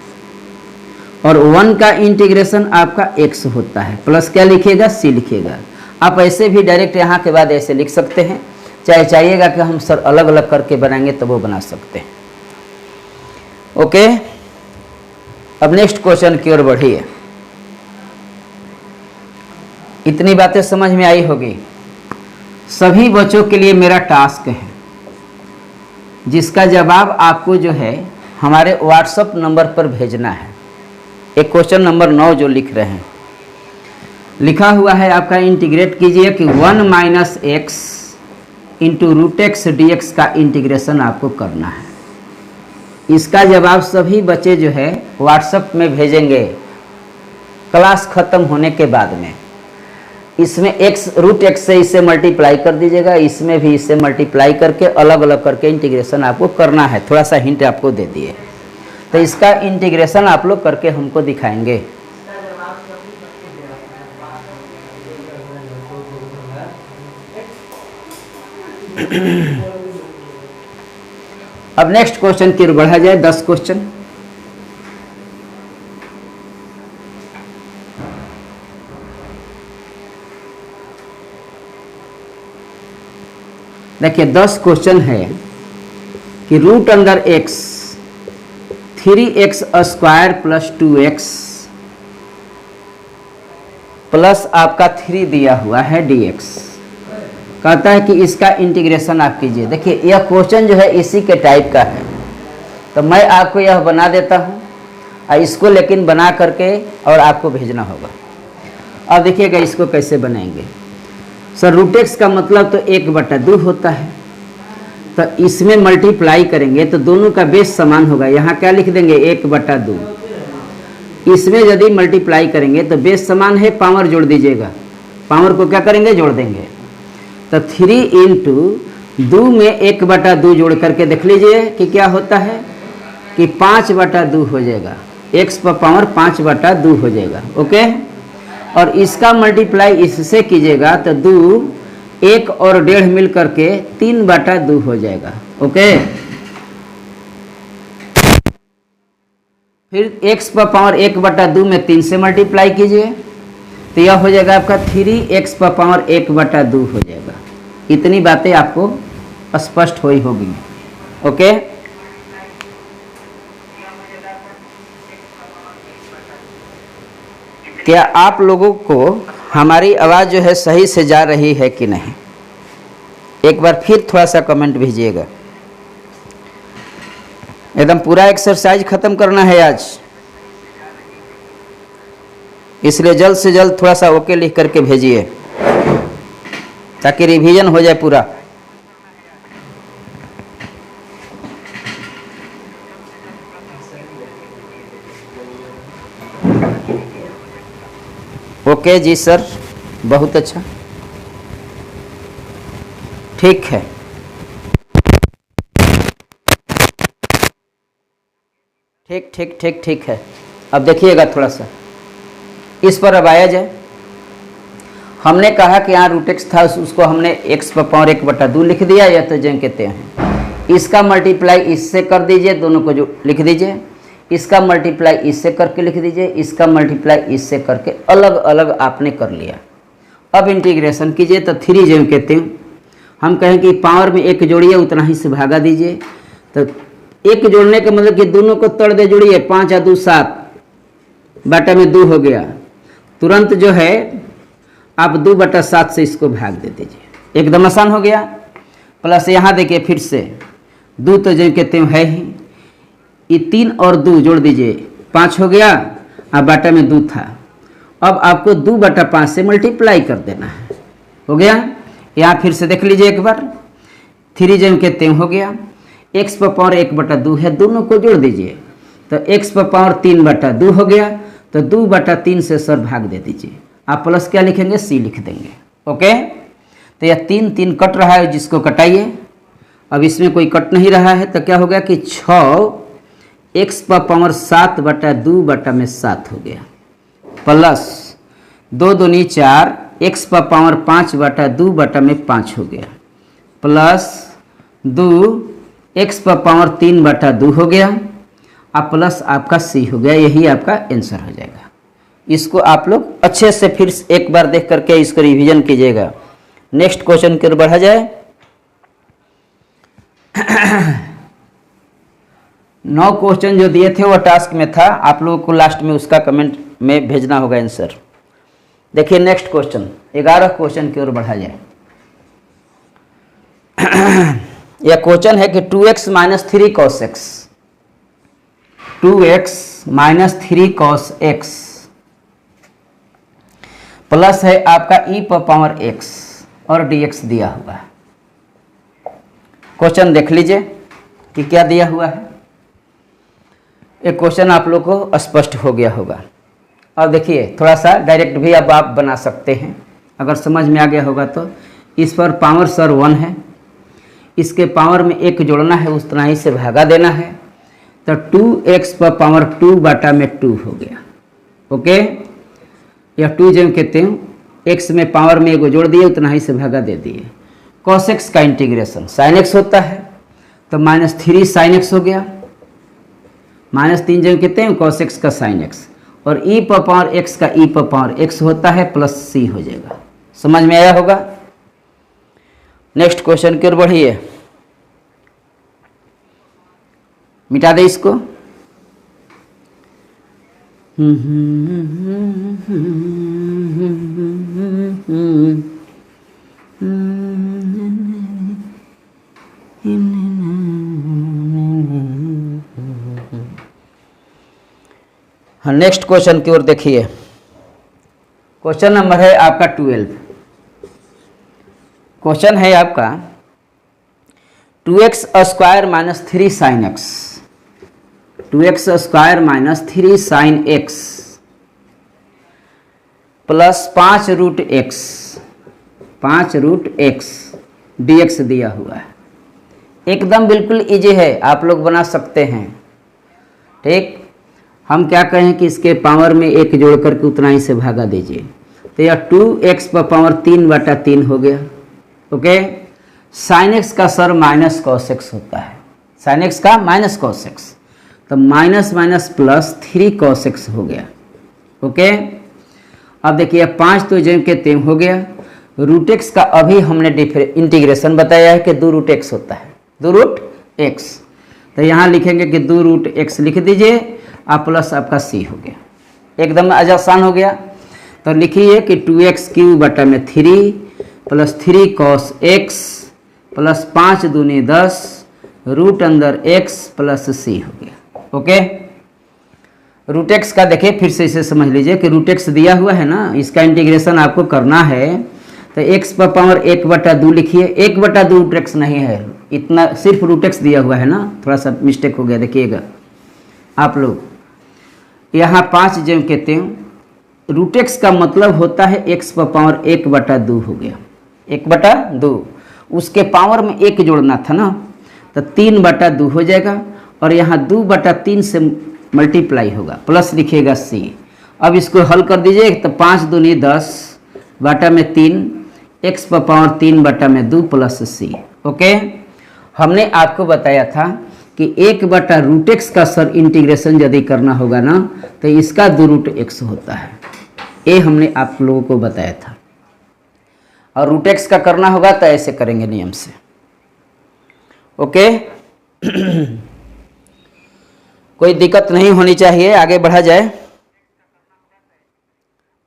और 1 का इंटीग्रेशन आपका x होता है, प्लस क्या लिखिएगा c लिखिएगा। आप ऐसे भी डायरेक्ट यहाँ के बाद ऐसे लिख सकते हैं, चाहे चाहिएगा कि हम सर अलग अलग करके बनाएंगे तो वो बना सकते हैं, ओके। अब नेक्स्ट क्वेश्चन की ओर बढ़िए। इतनी बातें समझ में आई होगी। सभी बच्चों के लिए मेरा टास्क है, जिसका जवाब आपको जो है हमारे व्हाट्सएप नंबर पर भेजना है। एक क्वेश्चन नंबर 9 जो लिख रहे हैं, लिखा हुआ है आपका, इंटीग्रेट कीजिए कि 1 minus x into root x d x का इंटीग्रेशन आपको करना है। इसका जवाब सभी बच्चे जो है व्हाट्सएप में भेजेंगे क्लास ख़त्म होने के बाद में। इसमें एक्स रूट एक्स से इसे मल्टीप्लाई कर दीजिएगा, इसमें भी इसे मल्टीप्लाई करके अलग अलग करके इंटीग्रेशन आपको करना है। थोड़ा सा हिंट आपको दे दिए, तो इसका इंटीग्रेशन आप लोग करके हमको दिखाएंगे। अब नेक्स्ट क्वेश्चन की ओर बढ़ा जाए। 10 क्वेश्चन। देखिए 10 क्वेश्चन है कि root under x 3x square plus 2x plus आपका 3 दिया हुआ है dx। कहता है कि इसका इंटीग्रेशन आप कीजिए। देखिए यह क्वेश्चन जो है इसी के टाइप का है, तो मैं आपको यह बना देता हूँ और इसको लेकिन बना करके और आपको भेजना होगा। अब देखिएगा इसको कैसे बनाएंगे। सर रूट एक्स का मतलब तो 1/2 होता है, तो इसमें मल्टीप्लाई करेंगे तो दोनों का बेस समान होगा। यहाँ क्या लिख देंगे 1/2। इसमें यदि मल्टीप्लाई करेंगे तो बेस समान है, पावर जोड़ दीजिएगा। पावर को क्या करेंगे, जोड़ देंगे। तो 3 इंटू 2 में 1/2 जोड़ करके देख लीजिए कि क्या होता है कि 5/2 हो जाएगा। x पर पावर 5/2 हो जाएगा। ओके, और इसका मल्टीप्लाई इससे कीजिएगा तो 2 1 और 1.5 मिल करके 3/2 हो जाएगा। ओके, फिर x पर पावर 1/2 में 3 से मल्टीप्लाई कीजिए तो यह हो जाएगा आपका 3x पर पावर 1/2 हो जाएगा। इतनी बातें आपको स्पष्ट हुई होगी। ओके, क्या आप लोगों को हमारी आवाज़ जो है सही से जा रही है कि नहीं? एक बार फिर थोड़ा सा कमेंट भेजिएगा। एकदम पूरा एक्सरसाइज ख़त्म करना है आज, इसलिए जल्द से जल्द थोड़ा सा ओके लिख करके भेजिए ताकि रिवीजन हो जाए पूरा। ओके जी सर, बहुत अच्छा, ठीक है। ठीक ठीक ठीक ठीक है। अब देखिएगा थोड़ा सा इस पर अब आया जाए। हमने कहा कि यहाँ रूट एक्स था, उसको हमने x पर पावर 1/2 लिख दिया, या तो जो कहते हैं इसका मल्टीप्लाई इससे कर दीजिए, दोनों को जो लिख दीजिए। इसका मल्टीप्लाई इससे करके लिख दीजिए, इसका मल्टीप्लाई इससे करके अलग अलग आपने कर लिया। अब इंटीग्रेशन कीजिए तो 3 जो कहते हैं, हम कहें कि पावर में 1 जोड़िए उतना ही से भागा दीजिए। तो 1 जोड़ने का मतलब कि दोनों को तोड़ दे जोड़िए, 5 और 2 7 बटा में 2 हो गया। तुरंत जो है आप 2/7 से इसको भाग दे दीजिए, एकदम आसान हो गया। प्लस यहाँ देखिए फिर से 2 तो जो कहते हैं है ही, ये 3 और 2 जोड़ दीजिए 5 हो गया, अब बटा में 2 था। अब आपको 2/5 से मल्टीप्लाई कर देना है, हो गया। यहाँ फिर से देख लीजिए एक बार, 3 जो कहते हैं हो गया। x पर पावर 1/2 है, दोनों को जोड़ दीजिए तो x पर पावर 3/2 हो गया। तो 2/3 से सर भाग दे दीजिए, आप प्लस क्या लिखेंगे, c लिख देंगे। ओके, तो यह 3 3 कट रहा है, जिसको कटाइए। अब इसमें कोई कट नहीं रहा है तो क्या हो गया कि 6 x पर पावर 7/2 बटा में 7 हो गया, प्लस 2 दूनी 4 x पर पावर 5/2 बटा में 5 हो गया, प्लस 2 x पर पावर 3/2 हो गया, अब प्लस आपका c हो गया। यही आपका आंसर हो जाएगा। इसको आप लोग अच्छे से फिर एक बार देख करके इसको रिवीजन कीजिएगा। नेक्स्ट क्वेश्चन की ओर बढ़ा जाए। 9 क्वेश्चन जो दिए थे वो टास्क में था, आप लोगों को लास्ट में उसका कमेंट में भेजना होगा आंसर। देखिए नेक्स्ट क्वेश्चन, 11 क्वेश्चन की ओर बढ़ा जाए। यह क्वेश्चन है कि 2x minus 3 cos x, 2x minus 3 cos x plus है आपका e पर पावर x और dx दिया हुआ है। क्वेश्चन देख लीजिए कि क्या दिया हुआ है। एक क्वेश्चन आप लोग को स्पष्ट हो गया होगा। अब देखिए थोड़ा सा डायरेक्ट भी अब आप बना सकते हैं, अगर समझ में आ गया होगा तो। इस पर पावर सर 1 है, इसके पावर में 1 जोड़ना है, उतना ही से भागा देना है, तो 2x पर पावर 2 बटा में 2 हो गया। ओके, यह 2 जो कहते हैं x में पावर में 1 जोड़ दिए, उतना ही से भागा दे दिए। cos x का इंटीग्रेशन sin x होता है, तो -3 sin x हो गया, -3 जो कहते हैं cos x का sin x, और e पर पावर x का e पर पावर x होता है प्लस c हो जाएगा। समझ में आया होगा। नेक्स्ट क्वेश्चन की ओर बढ़िए, मिटा दे इसको। हाँ, नेक्स्ट क्वेश्चन की ओर देखिए। क्वेश्चन नंबर है आपका 12। क्वेश्चन है आपका 2x square minus 3 sine x, 2x square minus 3 sine x plus 5 root x, 5 root x dx दिया हुआ है। एकदम बिल्कुल इजी है, आप लोग बना सकते हैं। ठीक, हम क्या कहें कि इसके पावर में 1 जोड़ करके उतना ही से भागा दीजिए, तो यह 2x पर पावर 3 बटा 3 हो गया। ओके, साइन एक्स का सर माइनस कॉस एक्स होता है, साइन एक्स का माइनस कॉस एक्स, तो minus minus plus 3 cos x हो गया। ओके, अब देखिए 5 तो जो के तेम हो गया। रूट एक्स का अभी हमने इंटीग्रेशन बताया है कि 2 रूट एक्स होता है, 2 रूट एक्स, तो यहाँ लिखेंगे कि 2 रूट एक्स लिख दीजिए, आप प्लस आपका सी हो गया। एकदम आसान हो गया। तो लिखिए कि 2x क्यू बटा में 3 प्लस 3 कॉस एक्स प्लस 5 दूनी 10 रूट अंदर x प्लस सी हो गया। ओके, रूट एक्स का देखिए फिर से इसे समझ लीजिए कि रूट एक्स दिया हुआ है ना, इसका इंटीग्रेशन आपको करना है, तो x पर पावर 1 बटा 2 लिखिए। 1 बटा 2 रूट एक्स नहीं है, इतना सिर्फ रूट एक्स दिया हुआ है ना, थोड़ा सा मिस्टेक हो गया। देखिएगा आप लोग, यहाँ 5 जो कहते हैं रूट एक्स का मतलब होता है x पर पावर 1 बटा 2 हो गया, 1 बटा 2, उसके पावर में 1 जोड़ना था ना, तो 3 बटा 2 हो जाएगा, और यहाँ 2 बटा 3 से मल्टीप्लाई होगा, प्लस लिखिएगा c। अब इसको हल कर दीजिए, तो 5 दूनी 10 बटा में 3 x पर पावर 3 बटा में 2 प्लस c। ओके, हमने आपको बताया था कि 1 बटा रूट एक्स का सर इंटीग्रेशन यदि करना होगा ना, तो इसका 2 रूट एक्स होता है, ये हमने आप लोगों को बताया था। और रूट एक्स का करना होगा तो ऐसे करेंगे नियम से। ओके, कोई दिक्कत नहीं होनी चाहिए, आगे बढ़ा जाए।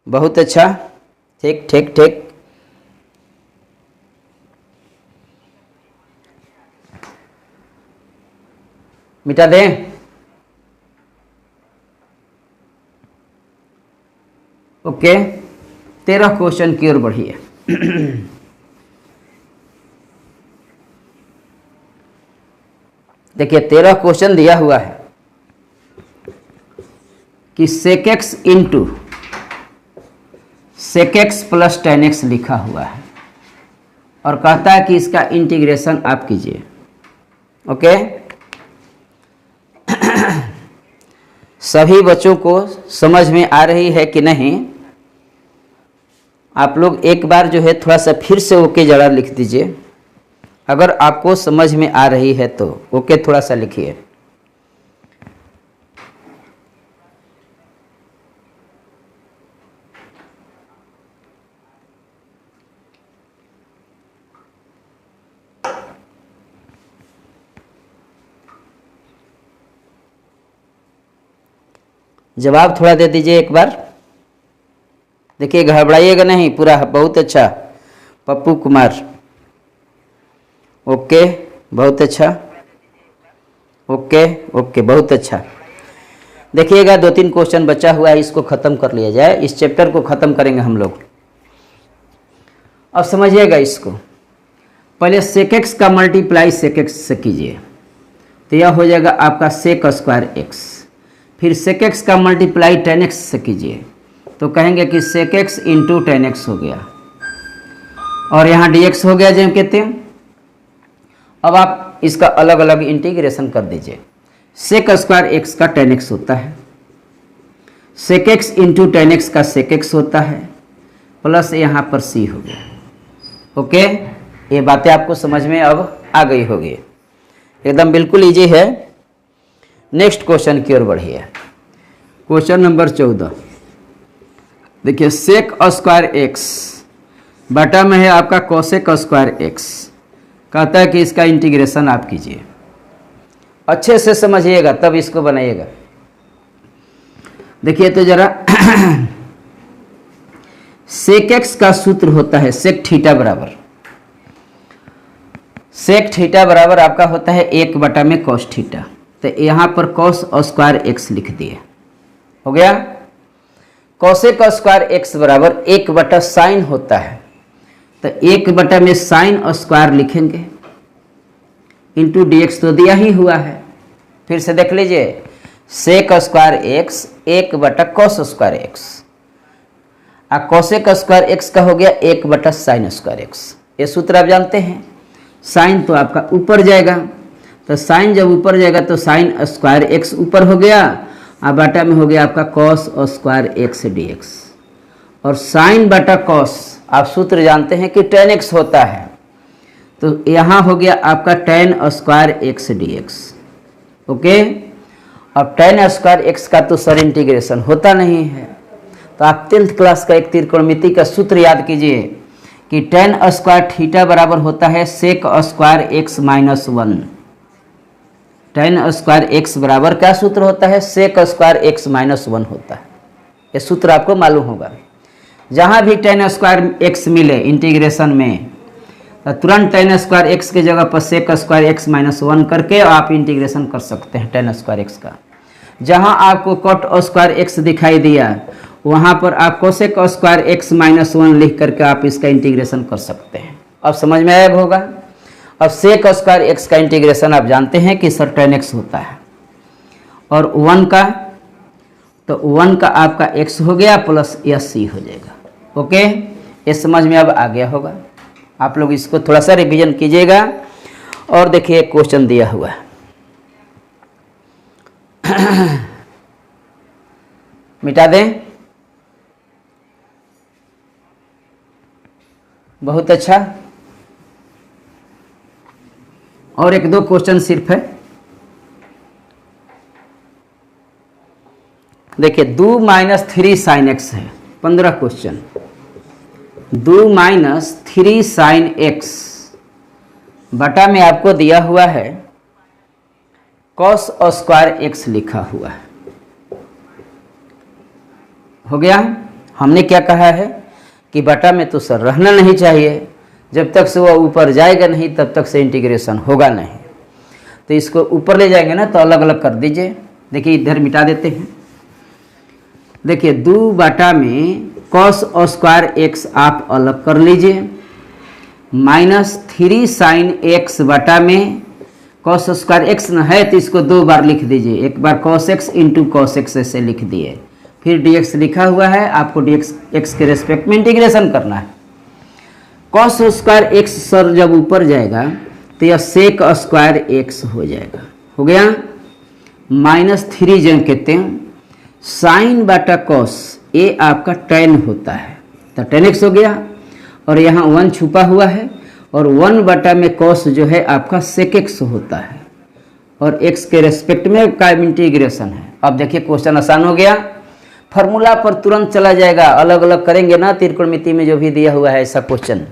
बहुत अच्छा, ठीक ठीक ठीक। मिटा दें। ओके, 13 क्वेश्चन की ओर बढ़िए। देखिए 13 क्वेश्चन दिया हुआ है कि sec x into sec x plus tan x लिखा हुआ है, और कहता है कि इसका इंटीग्रेशन आप कीजिए। ओके, सभी बच्चों को समझ में आ रही है कि नहीं? आप लोग एक बार जो है थोड़ा सा फिर से ओके जरा लिख दीजिए, अगर आपको समझ में आ रही है तो ओके थोड़ा सा लिखिए। जवाब थोड़ा दे दीजिए एक बार। देखिए घबराइएगा नहीं, पूरा बहुत अच्छा। पप्पू कुमार, ओके बहुत अच्छा, ओके ओके बहुत अच्छा। देखिएगा 2-3 क्वेश्चन बचा हुआ है, इसको ख़त्म कर लिया जाए, इस चैप्टर को ख़त्म करेंगे हम लोग। अब समझिएगा इसको, पहले सेक एक्स का मल्टीप्लाई सेक एक्स से कीजिए तो यह हो जाएगा आपका सेक स्क्वायर एक्स। फिर सेक एक्स का मल्टीप्लाई टेन एक्स से कीजिए तो कहेंगे कि sec x into tan x हो गया, और यहाँ डी एक्स हो गया जो कहते हैं। अब आप इसका अलग अलग इंटीग्रेशन कर दीजिए। सेक स्क्वायर एक्स का टेन एक्स होता है, sec x into tan x का सेक एक्स होता है, प्लस यहाँ पर सी हो गया। ओके, ये बातें आपको समझ में अब आ गई होगी, एकदम बिल्कुल इजी है। नेक्स्ट क्वेश्चन की ओर बढ़िए, क्वेश्चन नंबर 14। देखिए सेक स्क्वायर एक्स बटा में है आपका कोसेक स्क्वायर एक्स, कहता है कि इसका इंटीग्रेशन आप कीजिए। अच्छे से समझिएगा तब इसको बनाइएगा। देखिए तो जरा सेक एक्स का सूत्र होता है सेक थीटा बराबर, सेक थीटा बराबर आपका होता है 1 बटा में कॉस थीटा। तो यहाँ पर कॉस स्क्वायर एक्स लिख दिए, हो गया। कॉसेक स्क्वायर एक्स बराबर 1 बटा साइन होता है, तो 1 बटा में साइन स्क्वायर लिखेंगे, इंटू डी एक्स तो दिया ही हुआ है। फिर से देख लीजिए, सेक स्क्वायर एक्स 1 बटा कॉस स्क्वायर एक्स, और कॉसेक स्क्वायर एक्स का हो गया 1 बटा साइन स्क्वायर एक्स। ये सूत्र आप जानते हैं, साइन तो आपका ऊपर जाएगा, तो साइन जब ऊपर जाएगा तो साइन स्क्वायर एक्स ऊपर हो गया, और बटा में हो गया आपका cos square x d x. और साइन बटा कॉस आप सूत्र जानते हैं कि टेन एक्स होता है, तो यहाँ हो गया आपका ten square x d x. Okay, अब टेन स्क्वायर एक्स का तो सर इंटीग्रेशन होता नहीं है, तो आप 10th क्लास का एक त्रिकोणमिति का सूत्र याद कीजिए कि टेन स्क्वायर थीटा बराबर होता है sec square x minus 1। Tan square x बराबर क्या सूत्र होता है, सेक स्क्वायर एक्स माइनस 1 होता है। ये सूत्र आपको मालूम होगा। जहाँ भी टेन स्क्वायर एक्स मिले इंटीग्रेशन में, तो तुरंत टेन स्क्वायर एक्स के जगह पर सेक स्क्वायर एक्स माइनस 1 करके आप इंटीग्रेशन कर सकते हैं टेन स्क्वायर एक्स का। जहाँ आपको कॉट स्क्वायर एक्स दिखाई दिया, वहाँ पर आप कोसेक स्क्वायर एक्स माइनस 1 लिख करके आप इसका इंटीग्रेशन कर सकते हैं। अब समझ में आया होगा। अब सेक स्क्वायर एक्स का इंटीग्रेशन आप जानते हैं कि सर टेन एक्स होता है, और 1 का, तो 1 का आपका x हो गया प्लस या c हो जाएगा। ओके, ये समझ में अब आ गया होगा। आप लोग इसको थोड़ा सा रिवीजन कीजिएगा। और देखिए एक क्वेश्चन दिया हुआ है मिटा दें, बहुत अच्छा। और 1-2 क्वेश्चन सिर्फ है। देखिए 2 माइनस 3 साइन एक्स है, 15 क्वेश्चन। 2 माइनस 3 साइन एक्स बटा में आपको दिया हुआ है कॉस स्क्वायर एक्स लिखा हुआ है, हो गया। हमने क्या कहा है कि बटा में तो सर रहना नहीं चाहिए, जब तक से वह ऊपर जाएगा नहीं तब तक से इंटीग्रेशन होगा नहीं। तो इसको ऊपर ले जाएंगे ना, तो अलग अलग कर दीजिए। देखिए इधर मिटा देते हैं। देखिए 2 बटा में कॉस स्क्वायर एक्स आप अलग कर लीजिए, माइनस 3 साइन एक्स बटा में कॉस स्क्वायर एक्स न है तो इसको 2 बार लिख दीजिए। एक बार cos x into cos x ऐसे लिख दिए, फिर डी एक्स लिखा हुआ है, आपको डी एक्स के रेस्पेक्ट में इंटीग्रेशन करना है। कॉस स्क्वायर एक्स सर जब ऊपर जाएगा तो यह सेक स्क्वायर एक्स हो जाएगा, हो गया। माइनस 3 जो कहते हैं साइन बटा कॉस, ये आपका टेन होता है, तो टेन एक्स हो गया। और यहाँ 1 छुपा हुआ है, और 1 बटा में कॉस जो है आपका सेक एक्स होता है, और एक्स के रेस्पेक्ट में का इंटीग्रेशन है। अब देखिए क्वेश्चन आसान हो गया, फार्मूला पर तुरंत चला जाएगा। अलग अलग करेंगे ना त्रिकोणमिति में जो भी दिया हुआ है ऐसा क्वेश्चन,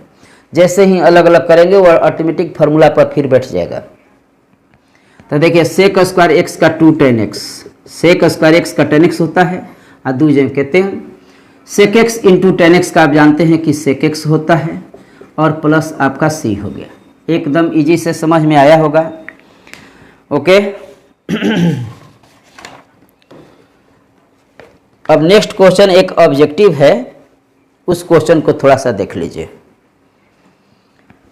जैसे ही अलग अलग करेंगे वो ऑटोमेटिक फार्मूला पर फिर बैठ जाएगा। तो देखिए सेक स्क्वायर एक्स का 2 tan x sec square x का टेन एक्स होता है और दो जन कहते हैं sec x into tan x का आप जानते हैं कि सेक एक्स होता है और प्लस आपका सी हो गया। एकदम इजी से समझ में आया होगा। ओके अब नेक्स्ट क्वेश्चन एक ऑब्जेक्टिव है, उस क्वेश्चन को थोड़ा सा देख लीजिए।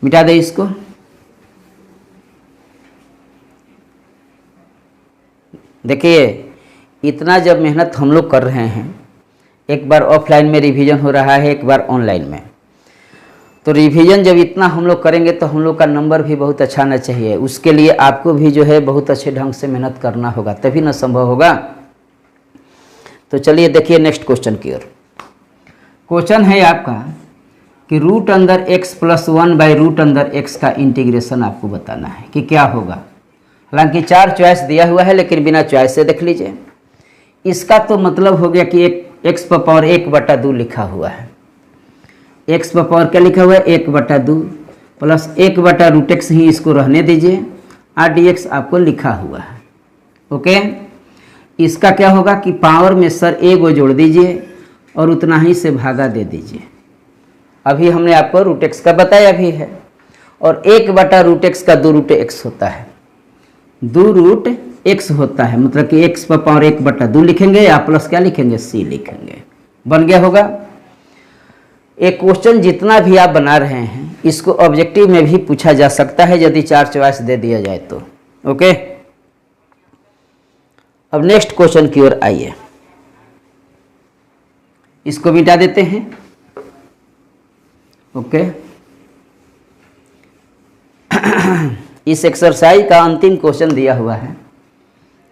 मिटा दे इसको। देखिए इतना जब मेहनत हम लोग कर रहे हैं, एक बार ऑफलाइन में रिवीजन हो रहा है, एक बार ऑनलाइन में, तो रिवीजन जब इतना हम लोग करेंगे तो हम लोग का नंबर भी बहुत अच्छा आना चाहिए। उसके लिए आपको भी जो है बहुत अच्छे ढंग से मेहनत करना होगा, तभी ना संभव होगा। तो चलिए देखिए नेक्स्ट क्वेश्चन की ओर। क्वेश्चन है आपका कि रूट अंदर एक्स प्लस 1 बाई रूट अंदर एक्स का इंटीग्रेशन आपको बताना है कि क्या होगा। हालांकि 4 चॉइस दिया हुआ है, लेकिन बिना चॉइस से देख लीजिए। इसका तो मतलब हो गया कि एक एक्स पर पावर 1/2 लिखा हुआ है। एक्स पर पावर क्या लिखा हुआ है 1/2 प्लस 1/√x ही इसको रहने दीजिए, और dx आपको लिखा हुआ है। ओके, इसका क्या होगा कि पावर में सर ए को जोड़ दीजिए और उतना ही से भागा दे दीजिए। अभी हमने आपको √x का बताया भी है, और 1/√x का 2√x होता है, 2√x होता है, मतलब कि x पर पावर 1/2 लिखेंगे या प्लस क्या लिखेंगे c लिखेंगे। बन गया होगा। एक क्वेश्चन जितना भी आप बना रहे हैं इसको ऑब्जेक्टिव में भी पूछा जा सकता है यदि 4 चॉइस दे दिया जाए तो। ओके, अब नेक्स्ट क्वेश्चन की ओर आइए। इसको मिटा देते हैं। ओके इस एक्सरसाइज का अंतिम क्वेश्चन दिया हुआ है।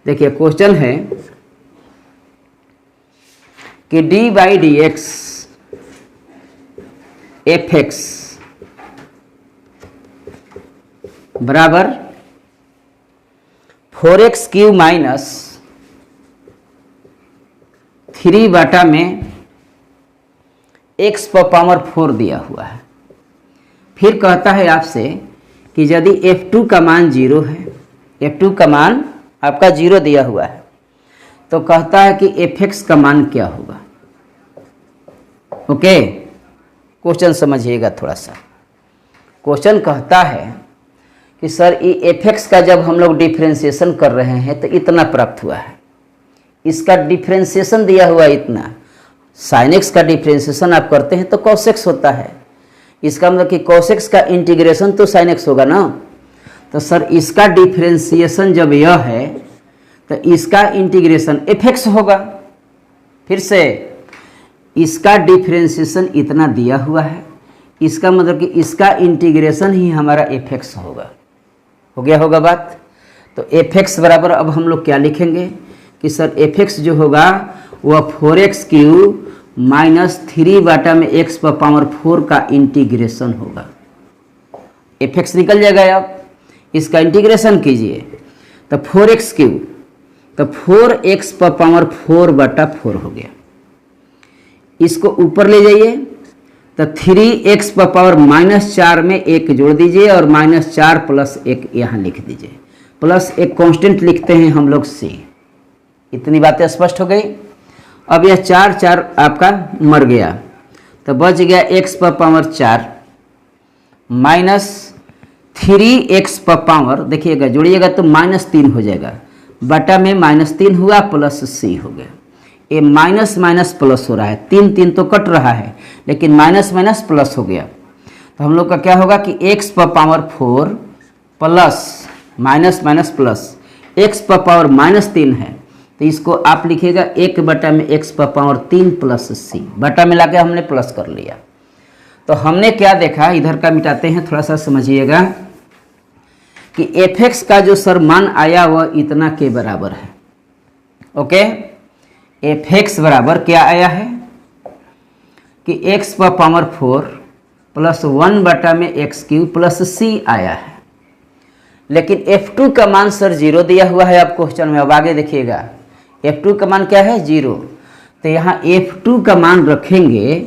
देखिए क्वेश्चन है कि d/dx fx बराबर 4x³ माइनस 3/में x पर पावर 4 दिया हुआ है। फिर कहता है आपसे कि यदि f2 का मान 0 है, f2 का मान आपका 0 दिया हुआ है, तो कहता है कि fx का मान क्या होगा। ओके, क्वेश्चन समझिएगा थोड़ा सा। क्वेश्चन कहता है कि सर ये fx का जब हम लोग डिफ्रेंशिएशन कर रहे हैं तो इतना प्राप्त हुआ है, इसका डिफ्रेंशिएशन दिया हुआ है इतना। साइन एक्स का डिफ्रेंशिएशन आप करते हैं तो कॉस एक्स होता है, इसका मतलब कि कॉस एक्स का इंटीग्रेशन तो साइन एक्स होगा ना। तो सर इसका डिफ्रेंशिएशन जब यह है तो इसका इंटीग्रेशन fx होगा। फिर से इसका डिफ्रेंशिएशन इतना दिया हुआ है, इसका मतलब कि इसका इंटीग्रेशन ही हमारा fx होगा। हो गया होगा बात। तो fx बराबर अब हम लोग क्या लिखेंगे कि सर fx जो होगा वह 4x³ माइनस 3/में x पर पावर 4 का इंटीग्रेशन होगा। fx निकल जाएगा। अब इसका इंटीग्रेशन कीजिए तो 4x³, तो 4x पर पावर 4/4 हो गया। इसको ऊपर ले जाइए तो 3x पर पावर -4 में 1 जोड़ दीजिए और -4 + 1 यहाँ लिख दीजिए, प्लस एक कांस्टेंट लिखते हैं हम लोग c। इतनी बातें स्पष्ट हो गई। अब यह 4 आपका मर गया तो बच गया x पर पावर 4 माइनस 3x पर पावर, देखिएगा जोड़िएगा तो -3 हो जाएगा, बटा में -3 हुआ प्लस c हो गया। ये माइनस माइनस प्लस हो रहा है, 3 तो कट रहा है लेकिन माइनस माइनस प्लस हो गया। तो हम लोग का क्या होगा कि x पर power 4 plus minus minus plus x पर पावर -3 है, तो इसको आप लिखिएगा 1/में x पर पावर 3 प्लस c, बटा में लाके हमने प्लस कर लिया। तो हमने क्या देखा, इधर का मिटाते हैं, थोड़ा सा समझिएगा कि fx का जो सर मान आया वह इतना के बराबर है। ओके, fx बराबर क्या आया है कि x पर पावर 4 प्लस 1/में x³ प्लस c आया है। लेकिन f2 का मान सर 0 दिया हुआ है आप क्वेश्चन में। अब आगे देखिएगा, f2 का मान क्या है 0, तो यहाँ f2 का मान रखेंगे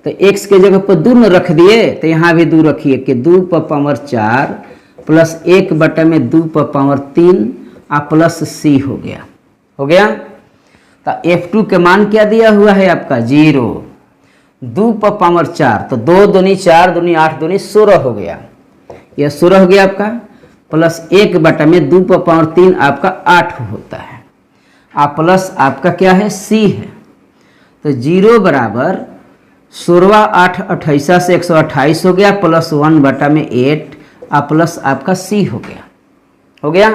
तो x के जगह पर 2 रख दिए, तो यहाँ भी 2 रखिए कि 2 पर पावर 4 प्लस 1/में 2 पर पावर 3 और प्लस c हो गया। हो गया। तो F2 के मान क्या दिया हुआ है आपका 0, 2 पर पावर 4, तो 2 दूनी 4 दूनी 8 दूनी 16 हो गया। यह 16 हो गया आपका, प्लस 1 बटा में 2 पर पावर 3 आपका 8 होता है। आप प्लस आपका क्या है C है, तो 0 बराबर 16 8 28 से 128 हो गया, प्लस 1 बटा में 8 प्लस आपका C हो गया। हो गया,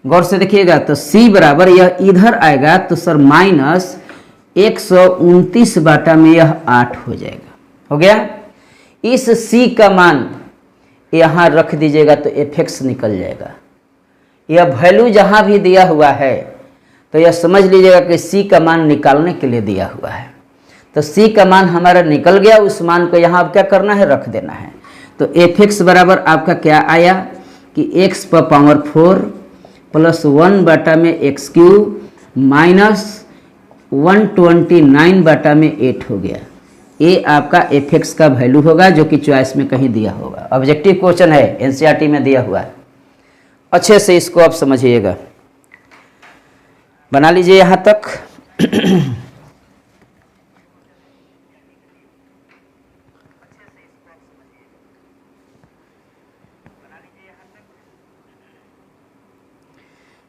गौर से देखिएगा। तो C बराबर यह इधर आएगा तो सर माइनस 129 बटा में यह 8 हो जाएगा। हो गया। इस C का मान यहाँ रख दीजिएगा तो Fx निकल जाएगा। यह वैल्यू जहाँ भी दिया हुआ है तो यह समझ लीजिएगा कि C का मान निकालने के लिए दिया हुआ है। तो C का मान हमारा निकल गया, उस मान को यहाँ अब क्या करना है, रख देना है। तो Fx बराबर आपका क्या आया कि x पर पावर 4 प्लस 1 बटा में x क्यूब माइनस 129 बटा में 8 हो गया। ये आपका Fx का वैल्यू होगा जो कि चॉइस में कहीं दिया होगा। ऑब्जेक्टिव क्वेश्चन है, एनसीईआरटी में दिया हुआ है। अच्छे से इसको आप समझिएगा, बना लीजिए यहाँ तक।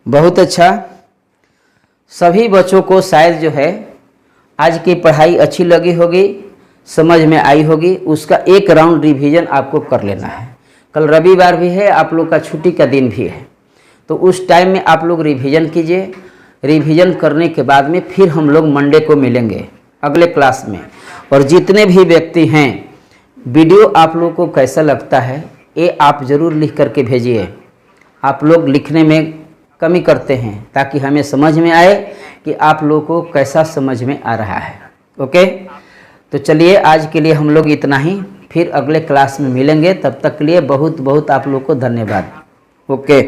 बहुत अच्छा। सभी बच्चों को शायद जो है आज की पढ़ाई अच्छी लगी होगी, समझ में आई होगी। उसका एक राउंड रिवीजन आपको कर लेना है। कल रविवार भी है, आप लोग का छुट्टी का दिन भी है, तो उस टाइम में आप लोग रिवीजन कीजिए। रिवीजन करने के बाद में फिर हम लोग मंडे को मिलेंगे अगले क्लास में। और जितने भी व्यक्ति हैं, वीडियो आप लोग को कैसा लगता है ये आप ज़रूर लिख करके भेजिए। आप लोग लिखने में कमी करते हैं ताकि हमें समझ में आए कि आप लोगों को कैसा समझ में आ रहा है। ओके, तो चलिए आज के लिए हम लोग इतना ही, फिर अगले क्लास में मिलेंगे। तब तक के लिए बहुत बहुत आप लोग को धन्यवाद। ओके।